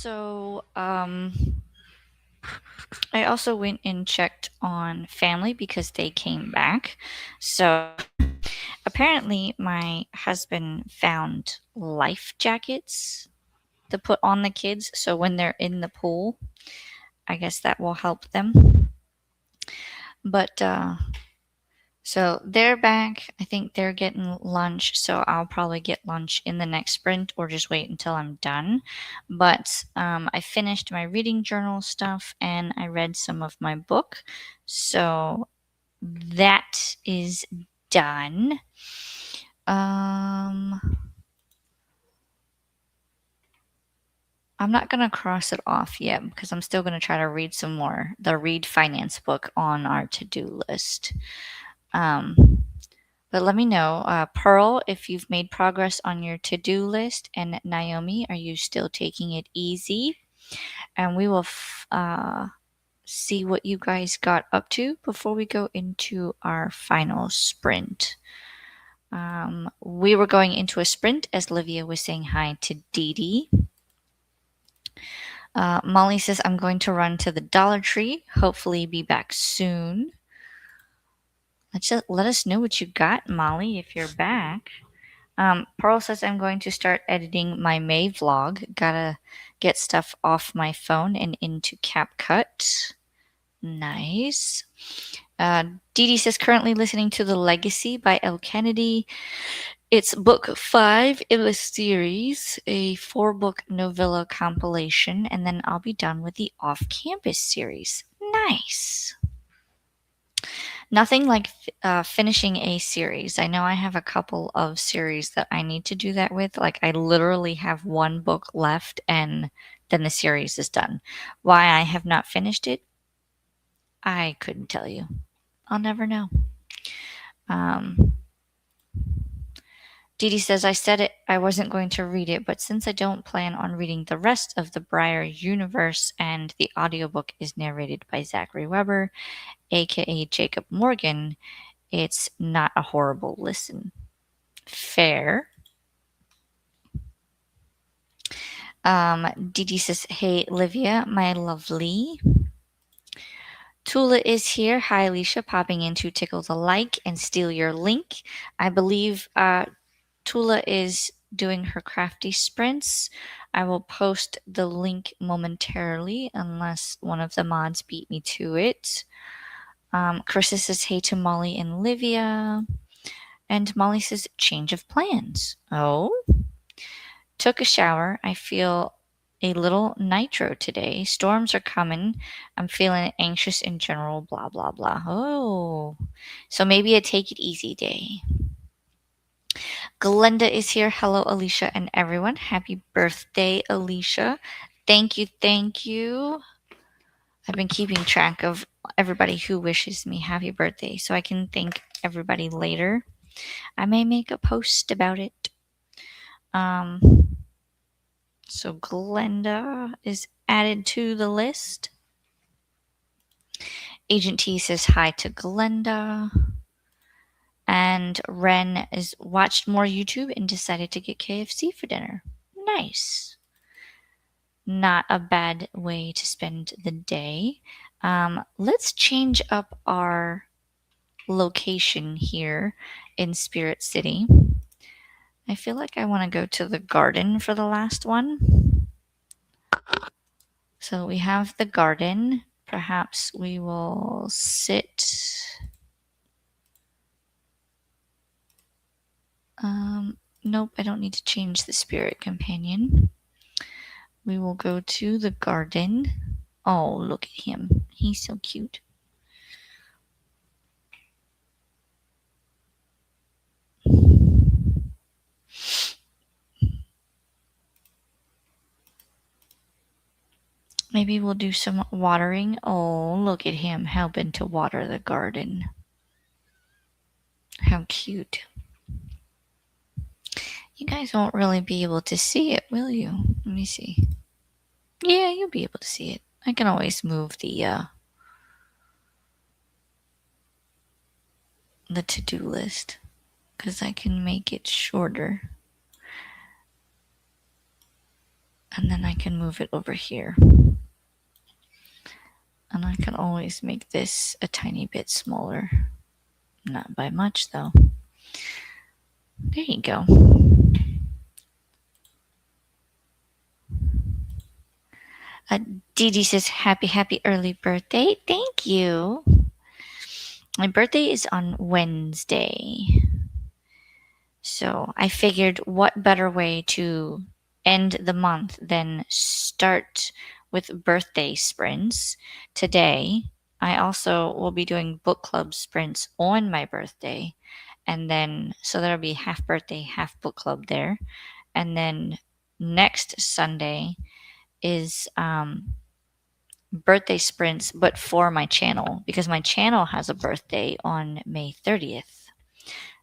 So, I also went and checked on family because they came back. So, apparently, my husband found life jackets to put on the kids. So, when they're in the pool, I guess that will help them. But, so they're back. I think they're getting lunch. So, I'll probably get lunch in the next sprint or just wait until I'm done. But I finished my reading journal stuff and I read some of my book. So, that is done. I'm not going to cross it off yet because I'm still going to try to read some more. The Read Finance book on our to do list. But let me know, Pearl, if you've made progress on your to do list. And Naomi, are you still taking it easy? And we will see what you guys got up to before we go into our final sprint. We were going into a sprint as Livia was saying hi to Dee Dee. Molly says, I'm going to run to the Dollar Tree. Hopefully be back soon. Let us know what you got, Molly, if you're back. Pearl says, I'm going to start editing my May vlog. Gotta get stuff off my phone and into CapCut. Nice. Dee Dee says, currently listening to The Legacy by Elle Kennedy. It's book 5 in the series, a 4-book novella compilation, and then I'll be done with the Off Campus series. Nice. Nothing like finishing a series. I know I have a couple of series that I need to do that with. Like, I literally have one book left, and then the series is done. Why I have not finished it, I couldn't tell you. I'll never know. Dee Dee says, I said it, I wasn't going to read it, but since I don't plan on reading the rest of the Briar universe and the audiobook is narrated by Zachary Weber, aka Jacob Morgan, it's not a horrible listen. Fair. Dee Dee says, hey, Livia, my lovely. Tula is here. Hi, Alicia, popping in to tickle the like and steal your link. I believe Tula is doing her crafty sprints. I will post the link momentarily unless one of the mods beat me to it. Carissa says, hey to Molly and Livia. And Molly says, change of plans. Oh? Took a shower. I feel a little nitro today. Storms are coming. I'm feeling anxious in general, blah, blah, blah. Oh. So maybe a take it easy day. Glenda is here. Hello, Alicia and everyone. Happy birthday, Alicia. Thank you, thank you. I've been keeping track of everybody who wishes me happy birthday so I can thank everybody later. I may make a post about it. So Glenda is added to the list. Agent T says hi to Glenda. And Ren is watched more YouTube and decided to get KFC for dinner. Nice. Not a bad way to spend the day. Let's change up our location here in Spirit City. I feel like I want to go to the garden for the last one. So we have the garden. Perhaps we will sit. Nope, I don't need to change the spirit companion. We will go to the garden. Oh, look at him. He's so cute. Maybe we'll do some watering. Oh, look at him helping to water the garden. How cute. You guys won't really be able to see it, will you? Let me see. Yeah, you'll be able to see it. I can always move the to-do list because I can make it shorter. And then I can move it over here. And I can always make this a tiny bit smaller. Not by much, though. There you go. Dee Dee says, happy early birthday. Thank you. My birthday is on Wednesday. So I figured what better way to end the month than start with birthday sprints. Today, I also will be doing book club sprints on my birthday. And then, so there'll be half birthday, half book club there. And then next Sunday is birthday sprints, but for my channel, because my channel has a birthday on May 30th.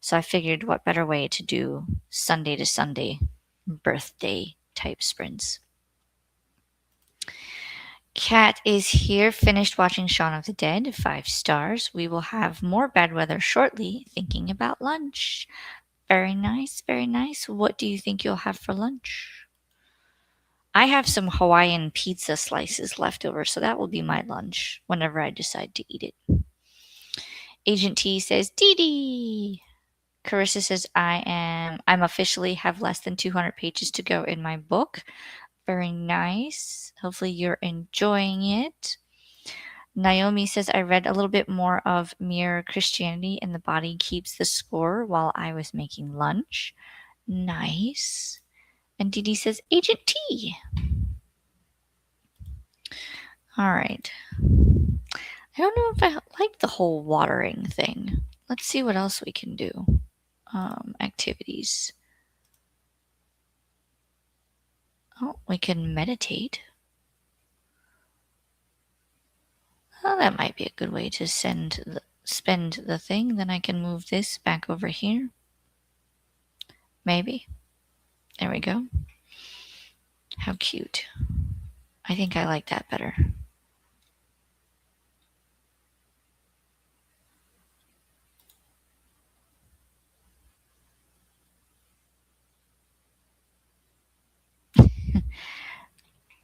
So I figured what better way to do Sunday to Sunday birthday type sprints. Kat is here, finished watching Shaun of the Dead, 5 stars. We will have more bad weather shortly, thinking about lunch. Very nice, very nice. What do you think you'll have for lunch? I have some Hawaiian pizza slices left over, so that will be my lunch whenever I decide to eat it. Agent T says, Dee Dee. Carissa says, I'm officially have less than 200 pages to go in my book. Very nice. Hopefully you're enjoying it. Naomi says, I read a little bit more of Mere Christianity and the Body Keeps the Score while I was making lunch. Nice. And Dee Dee says, Agent T. All right. I don't know if I like the whole watering thing. Let's see what else we can do. Activities. Oh, we can meditate. Oh, that might be a good way to spend the thing. Then I can move this back over here. Maybe. There we go. How cute. I think I like that better.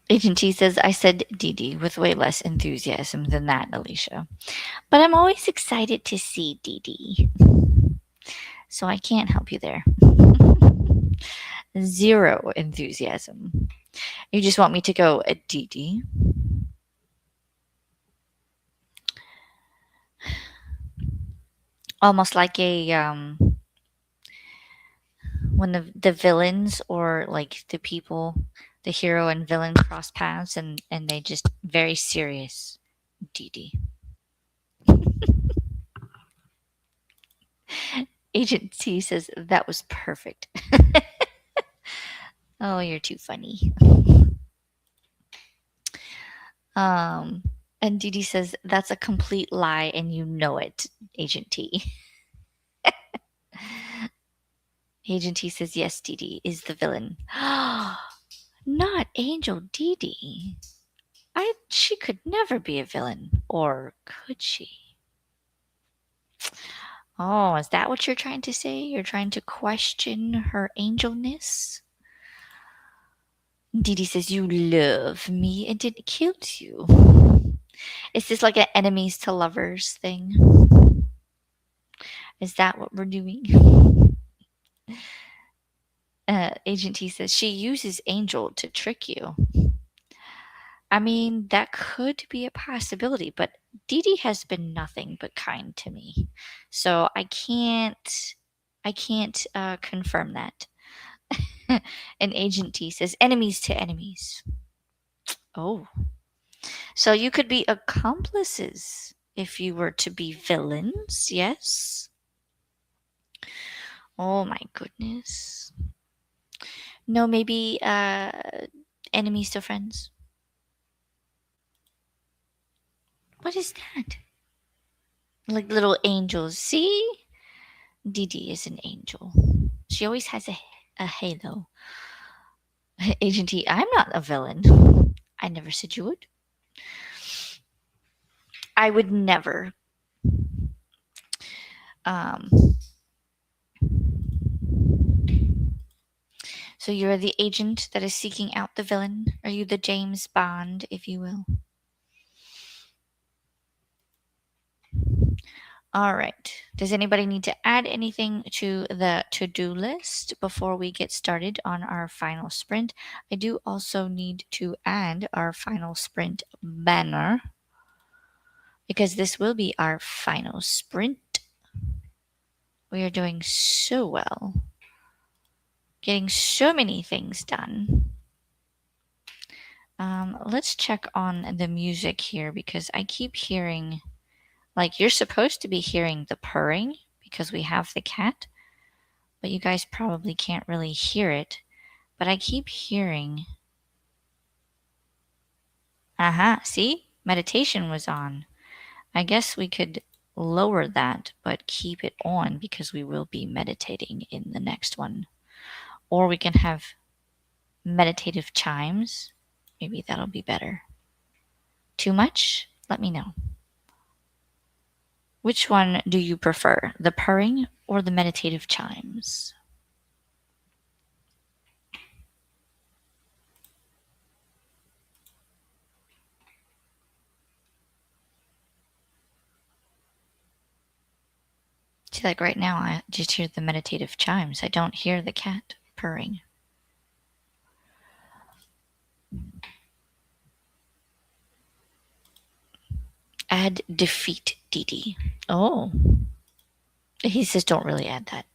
Agent T says, I said Dee Dee with way less enthusiasm than that, Alicia. But I'm always excited to see Dee Dee. So I can't help you there. Zero enthusiasm. You just want me to go at Dee Dee. Almost like a when the villains or like the people, the hero and villain cross paths and they just very serious. Dee Dee. Agent T says that was perfect. Oh, you're too funny. And Dee Dee says that's a complete lie and you know it, Agent T. Agent T says yes, Dee Dee is the villain. Not Angel Dee Dee. She could never be a villain, or could she? Oh, is that what you're trying to say? You're trying to question her angelness? Dee Dee says, you love me and it killed you. Is this like an enemies to lovers thing? Is that what we're doing? Agent T says, she uses Angel to trick you. I mean, that could be a possibility, but Dee Dee has been nothing but kind to me. So I can't confirm that. And Agent T says, enemies to enemies. Oh. So you could be accomplices if you were to be villains, yes? Oh my goodness. No, maybe enemies to friends. What is that? Like little angels. See? Dee Dee is an angel. She always has a halo. Agent T, I'm not a villain. I never said you would. I would never. So you're the agent that is seeking out the villain? Are you the James Bond, if you will? All right. Does anybody need to add anything to the to-do list before we get started on our final sprint? I do also need to add our final sprint banner because this will be our final sprint. We are doing so well, getting so many things done. Let's check on the music here because I keep hearing, like, you're supposed to be hearing the purring because we have the cat, but you guys probably can't really hear it. But I keep hearing. Aha, see? Meditation was on. I guess we could lower that, but keep it on because we will be meditating in the next one. Or we can have meditative chimes. Maybe that'll be better. Too much? Let me know. Which one do you prefer, the purring or the meditative chimes? See, like right now, I just hear the meditative chimes. I don't hear the cat purring. Add defeat Didi. Oh. He says don't really add that.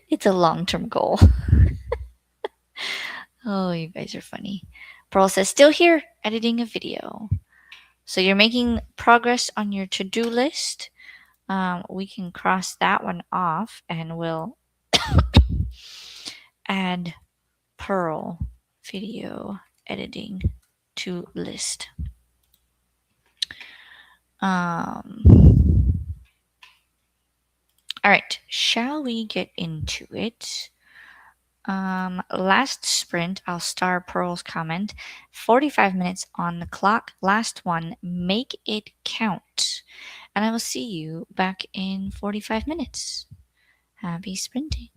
It's a long term goal. Oh, you guys are funny. Pearl says, still here, editing a video. So you're making progress on your to do list. We can cross that one off and we'll add Pearl video editing to list. All right, shall we get into it? Last sprint, I'll star Pearl's comment. 45 minutes on the clock. Last one, make it count. And I will see you back in 45 minutes. Happy sprinting.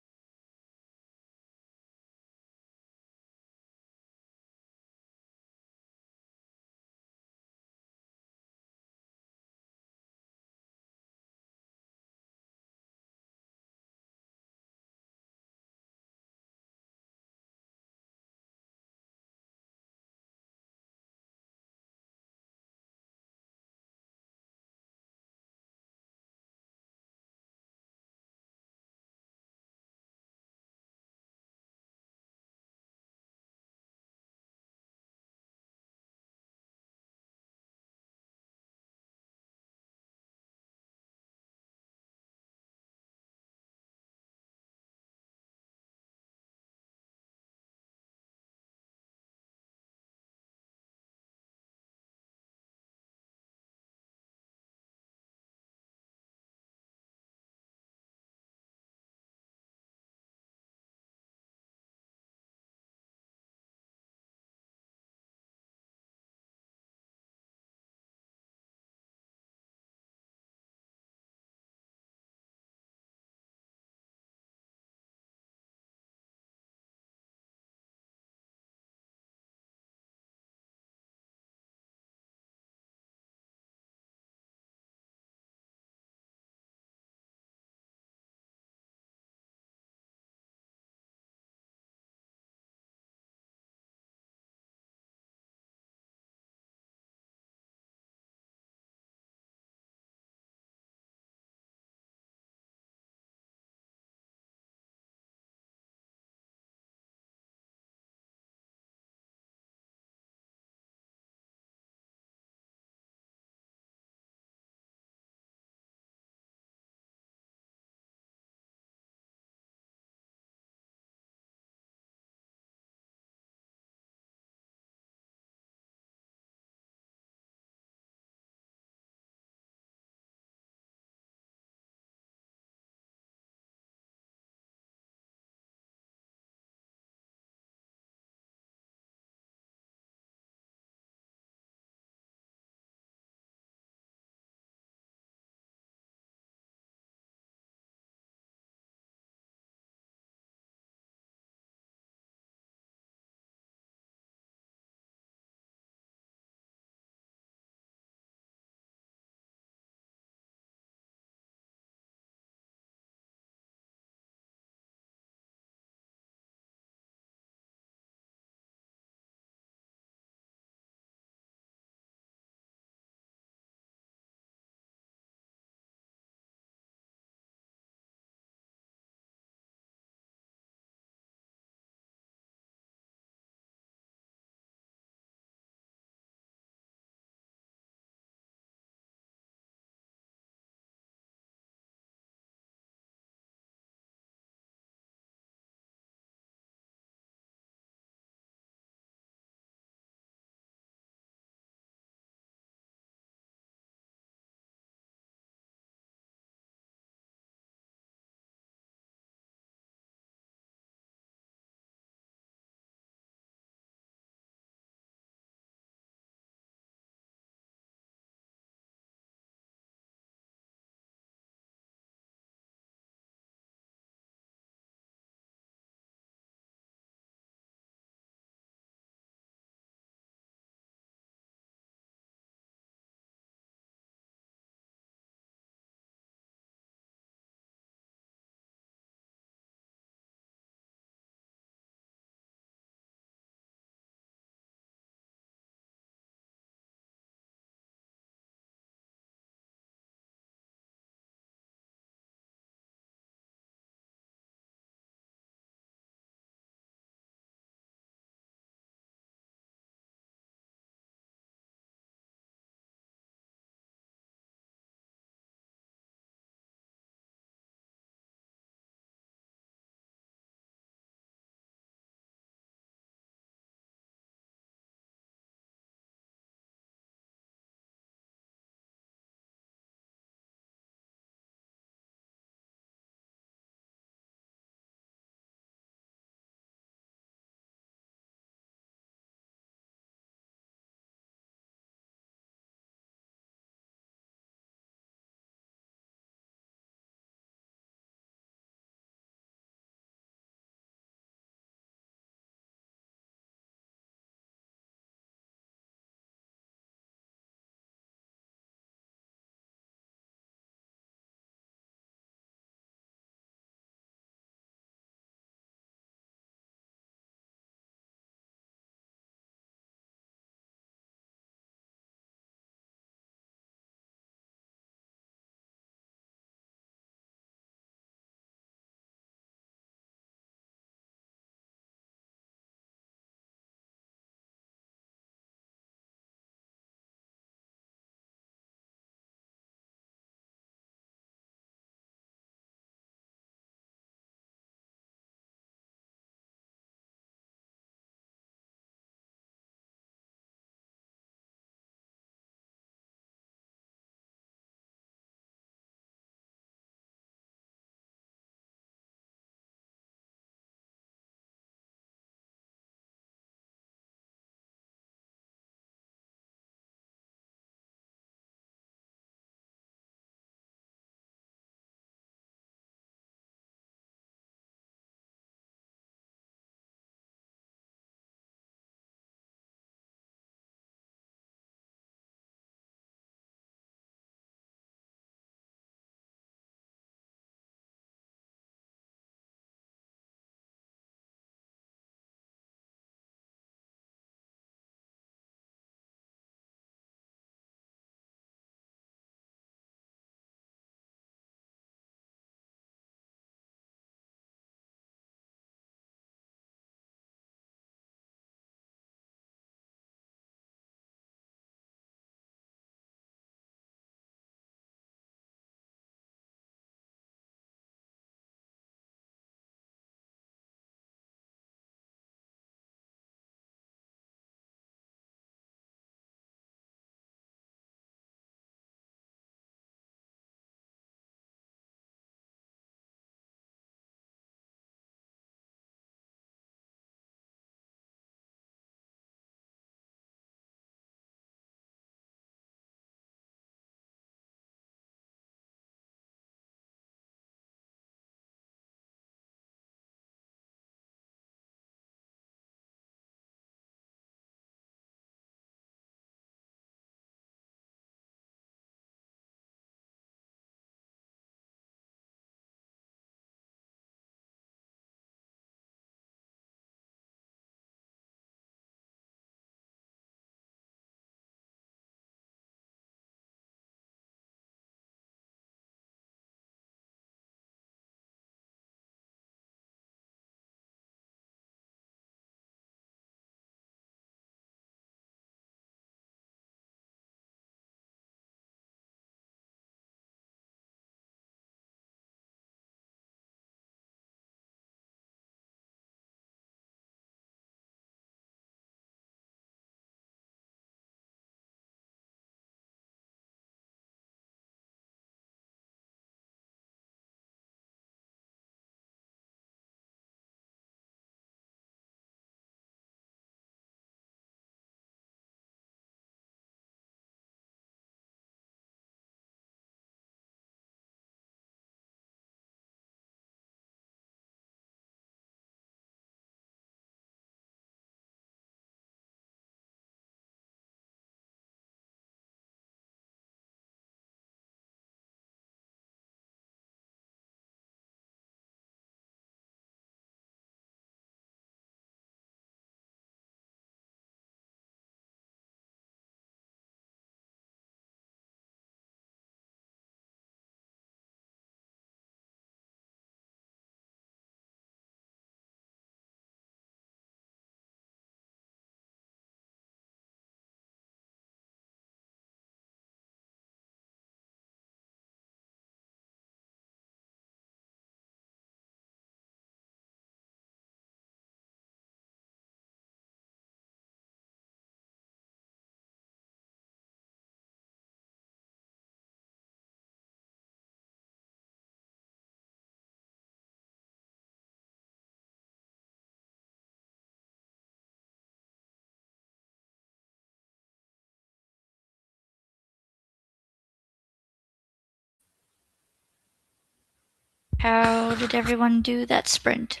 How did everyone do that sprint?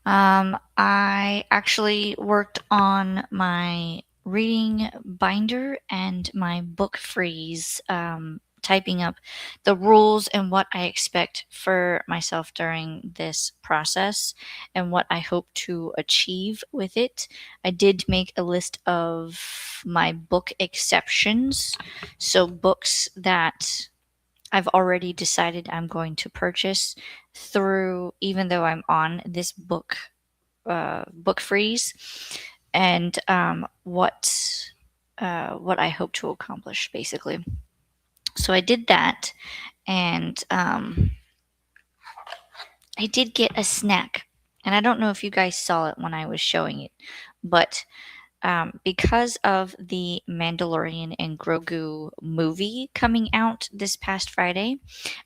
I actually worked on my reading binder and my book freeze, typing up the rules and what I expect for myself during this process and what I hope to achieve with it. I did make a list of my book exceptions, so books that I've already decided I'm going to purchase through, even though I'm on this book freeze, and what I hope to accomplish, basically. So I did that, and I did get a snack, and I don't know if you guys saw it when I was showing it, but because of the Mandalorian and Grogu movie coming out this past Friday,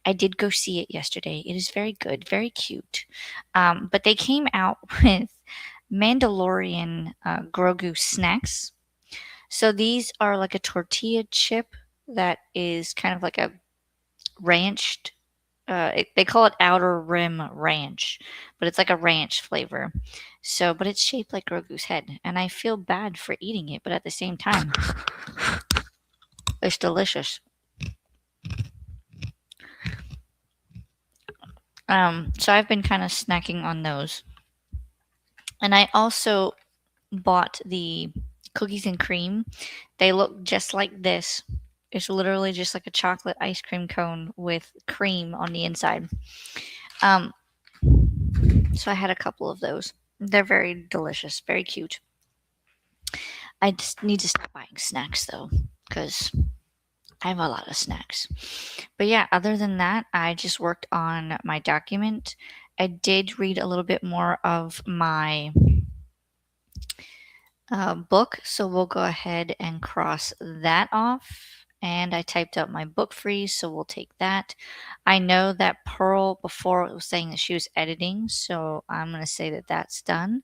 I did go see it yesterday. It is very good, very cute. But they came out with Mandalorian Grogu snacks. So these are like a tortilla chip that is kind of like a ranched. They call it Outer Rim Ranch, but it's like a ranch flavor. So, but it's shaped like Grogu's head, and I feel bad for eating it, but at the same time, it's delicious. So I've been kind of snacking on those, and I also bought the cookies and cream. They look just like this. It's literally just like a chocolate ice cream cone with cream on the inside. Um, so I had a couple of those. They're very delicious, very cute. I just need to stop buying snacks though, because I have a lot of snacks. But yeah, other than that, I just worked on my document. I did read a little bit more of my book, so we'll go ahead and cross that off. And I typed up my book freeze, so we'll take that. I know that Pearl before was saying that she was editing, so I'm going to say that that's done.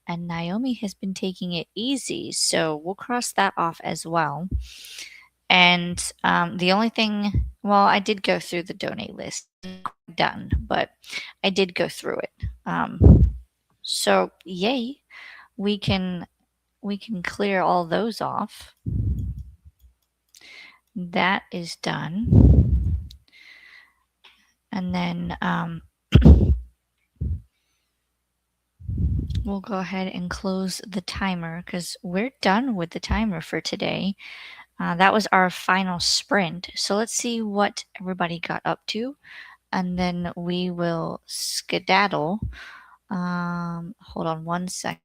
And Naomi has been taking it easy, so we'll cross that off as well. And the only thing, well, I did go through the donate list, done, but I did go through it. So yay, we can we can clear all those off. That is done. And then we'll go ahead and close the timer because we're done with the timer for today. That was our final sprint. So let's see what everybody got up to. And then we will skedaddle. Hold on one second.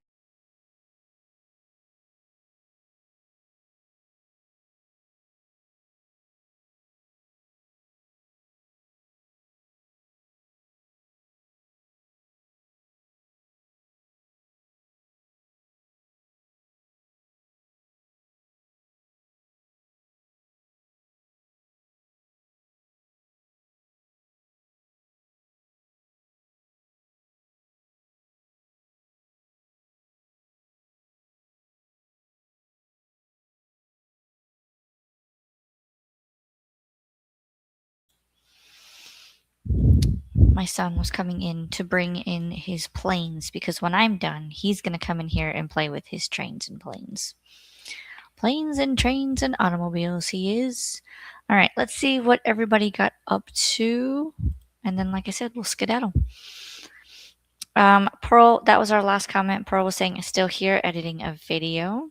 My son was coming in to bring in his planes because when I'm done, he's going to come in here and play with his trains and planes. Planes and trains and automobiles, he is. All right, let's see what everybody got up to. And then, like I said, we'll skedaddle. Pearl, that was our last comment. Pearl was saying, still here editing a video.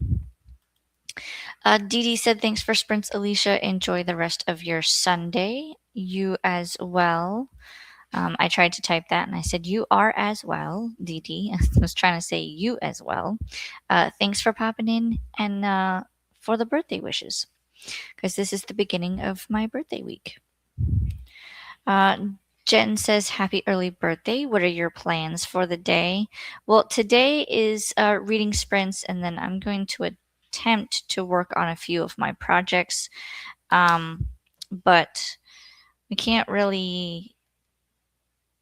Dee Dee said, thanks for sprints, Alicia. Enjoy the rest of your Sunday. You as well. I tried to type that and I said, you are as well, Dee Dee. I was trying to say you as well. Thanks for popping in and for the birthday wishes, because this is the beginning of my birthday week. Uh, Jen says, happy early birthday. What are your plans for the day? Well, today is reading sprints, and then I'm going to attempt to work on a few of my projects. But we can't really,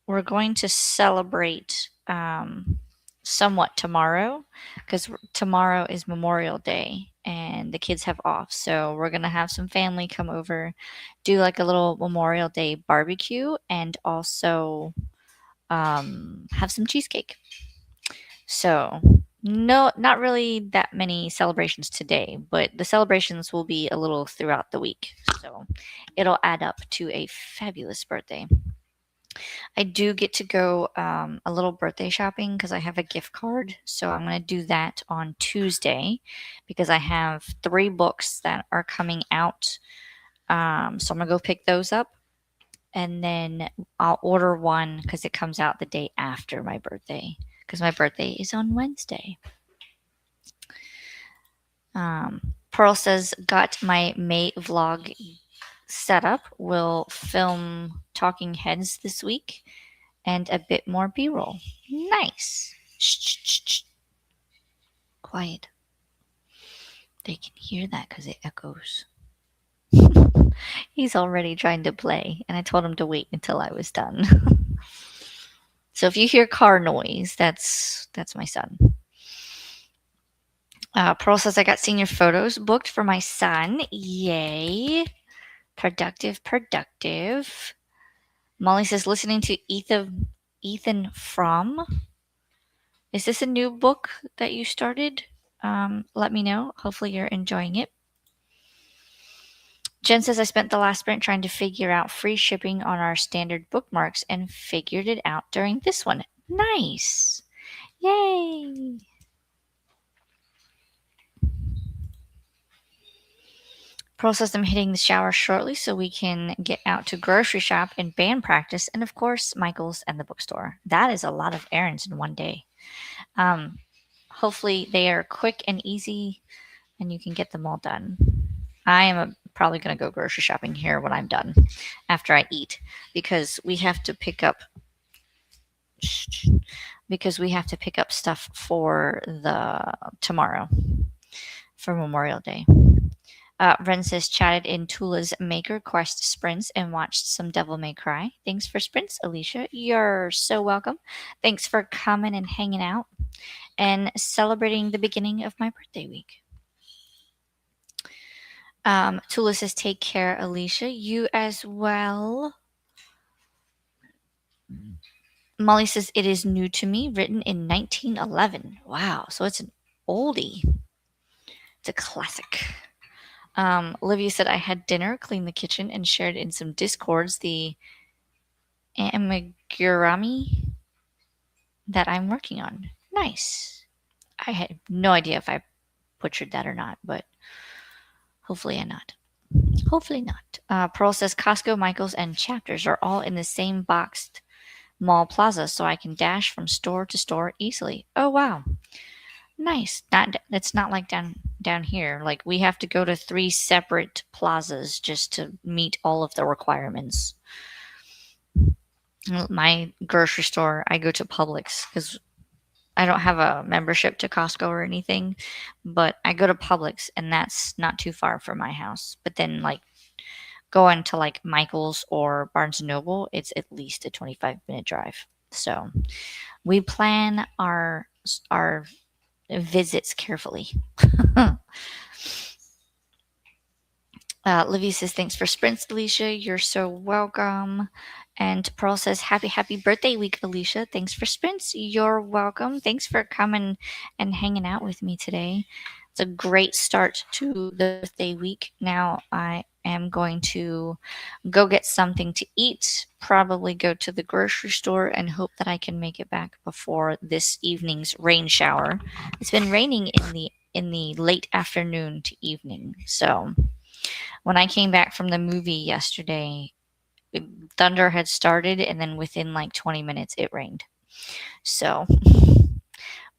we're going to celebrate somewhat tomorrow because tomorrow is Memorial Day. and the kids have off. So we're going to have some family come over, do like a little Memorial Day barbecue, and also have some cheesecake. So, no, not really that many celebrations today, but the celebrations will be a little throughout the week. So, it'll add up to a fabulous birthday. I do get to go a little birthday shopping because I have a gift card. So, I'm going to do that on Tuesday because I have 3 books that are coming out. So, I'm going to go pick those up, and then I'll order one because it comes out the day after my birthday because my birthday is on Wednesday. Pearl says, got my May vlog set up. We'll film talking heads this week and a bit more B-roll. Nice. Shh, shh, shh, shh. Quiet. They can hear that because it echoes. He's already trying to play, and I told him to wait until I was done. So if you hear car noise, that's my son. Pearl says, I got senior photos booked for my son. Yay. Productive, productive. Molly says, listening to Ethan Frome. Is this a new book that you started? Let me know. Hopefully you're enjoying it. Jen says, I spent the last sprint trying to figure out free shipping on our standard bookmarks and figured it out during this one. Nice. Yay. Pearl says, I'm hitting the shower shortly so we can get out to grocery shop and band practice, and of course, Michael's and the bookstore. That is a lot of errands in one day. Hopefully, they are quick and easy, and you can get them all done. I am probably going to go grocery shopping here when I'm done after I eat because we have to pick up stuff for the tomorrow for Memorial Day. Ren says, chatted in Tula's Maker Quest sprints and watched some Devil May Cry. Thanks for sprints, Alicia. You're so welcome. Thanks for coming and hanging out and celebrating the beginning of my birthday week. Tula says, take care, Alicia. You as well. Molly says, it is new to me, written in 1911. Wow, so it's an oldie. It's a classic. Olivia said, I had dinner, cleaned the kitchen, and shared in some discords the amigurumi that I'm working on. Nice. I had no idea if I butchered that or not, but hopefully not. Hopefully not. Pearl says, Costco, Michael's, and Chapters are all in the same boxed mall plaza, so I can dash from store to store easily. Oh, wow. Nice. That's not like down here. Like we have to go to 3 separate plazas just to meet all of the requirements. My grocery store, I go to Publix because I don't have a membership to Costco or anything, but I go to Publix and that's not too far from my house. But then like going to like Michael's or Barnes & Noble, it's at least a 25-minute drive. So we plan our visits carefully. Livy says, thanks for sprints, Alicia. You're so welcome. And Pearl says, happy birthday week, Alicia. Thanks for sprints. You're welcome. Thanks for coming and hanging out with me today. It's a great start to the birthday week. Now I am going to go get something to eat, probably go to the grocery store, and hope that I can make it back before this evening's rain shower. It's been raining in the late afternoon to evening. So when I came back from the movie yesterday, thunder had started, and then within like 20 minutes, it rained. So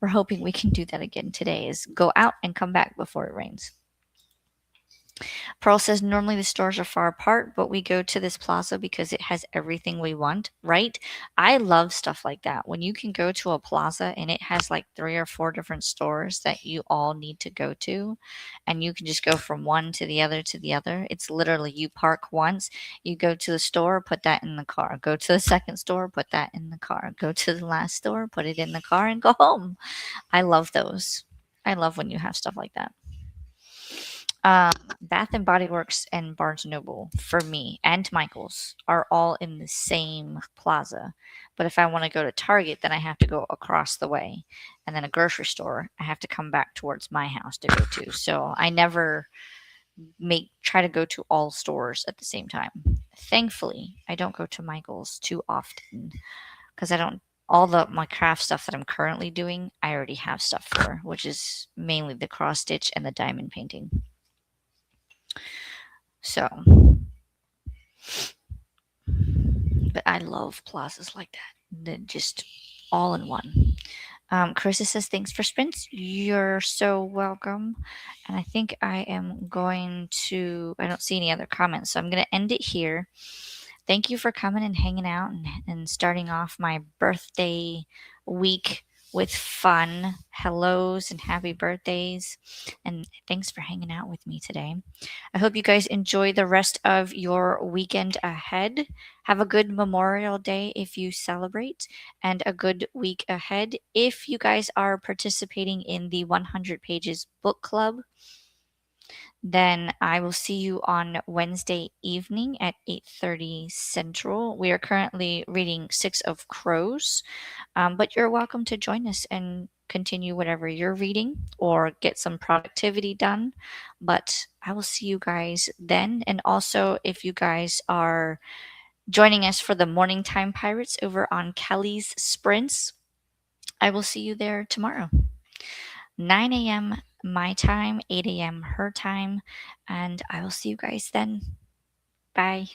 we're hoping we can do that again today, is go out and come back before it rains. Pearl says, normally the stores are far apart, but we go to this plaza because it has everything we want, right? I love stuff like that. When you can go to a plaza and it has like 3 or 4 different stores that you all need to go to, and you can just go from one to the other to the other. It's literally you park once, you go to the store, put that in the car. Go to the second store, put that in the car. Go to the last store, put it in the car, and go home. I love those. I love when you have stuff like that. Bath and Body Works and Barnes and Noble for me and Michaels are all in the same plaza. But if I want to go to Target, then I have to go across the way. And then a grocery store, I have to come back towards my house to go to. So I never make try to go to all stores at the same time. Thankfully, I don't go to Michaels too often because I don't all the my craft stuff that I'm currently doing, I already have stuff for, which is mainly the cross stitch and the diamond painting. So, but I love plazas like that. They're just all in one. Carissa says, thanks for sprints. You're so welcome. And I think I am going to, I don't see any other comments, so I'm going to end it here. Thank you for coming and hanging out and starting off my birthday week with fun. Hellos and happy birthdays. And thanks for hanging out with me today. I hope you guys enjoy the rest of your weekend ahead. Have a good Memorial Day if you celebrate, and a good week ahead if you guys are participating in the 100 Pages Book Club. Then I will see you on Wednesday evening at 8:30 Central. We are currently reading Six of Crows, but you're welcome to join us and continue whatever you're reading or get some productivity done. But I will see you guys then. And also, if you guys are joining us for the Morning Time Pirates over on Kelly's Sprints, I will see you there tomorrow. 9 a.m. my time, 8 a.m. her time, and I will see you guys then. Bye.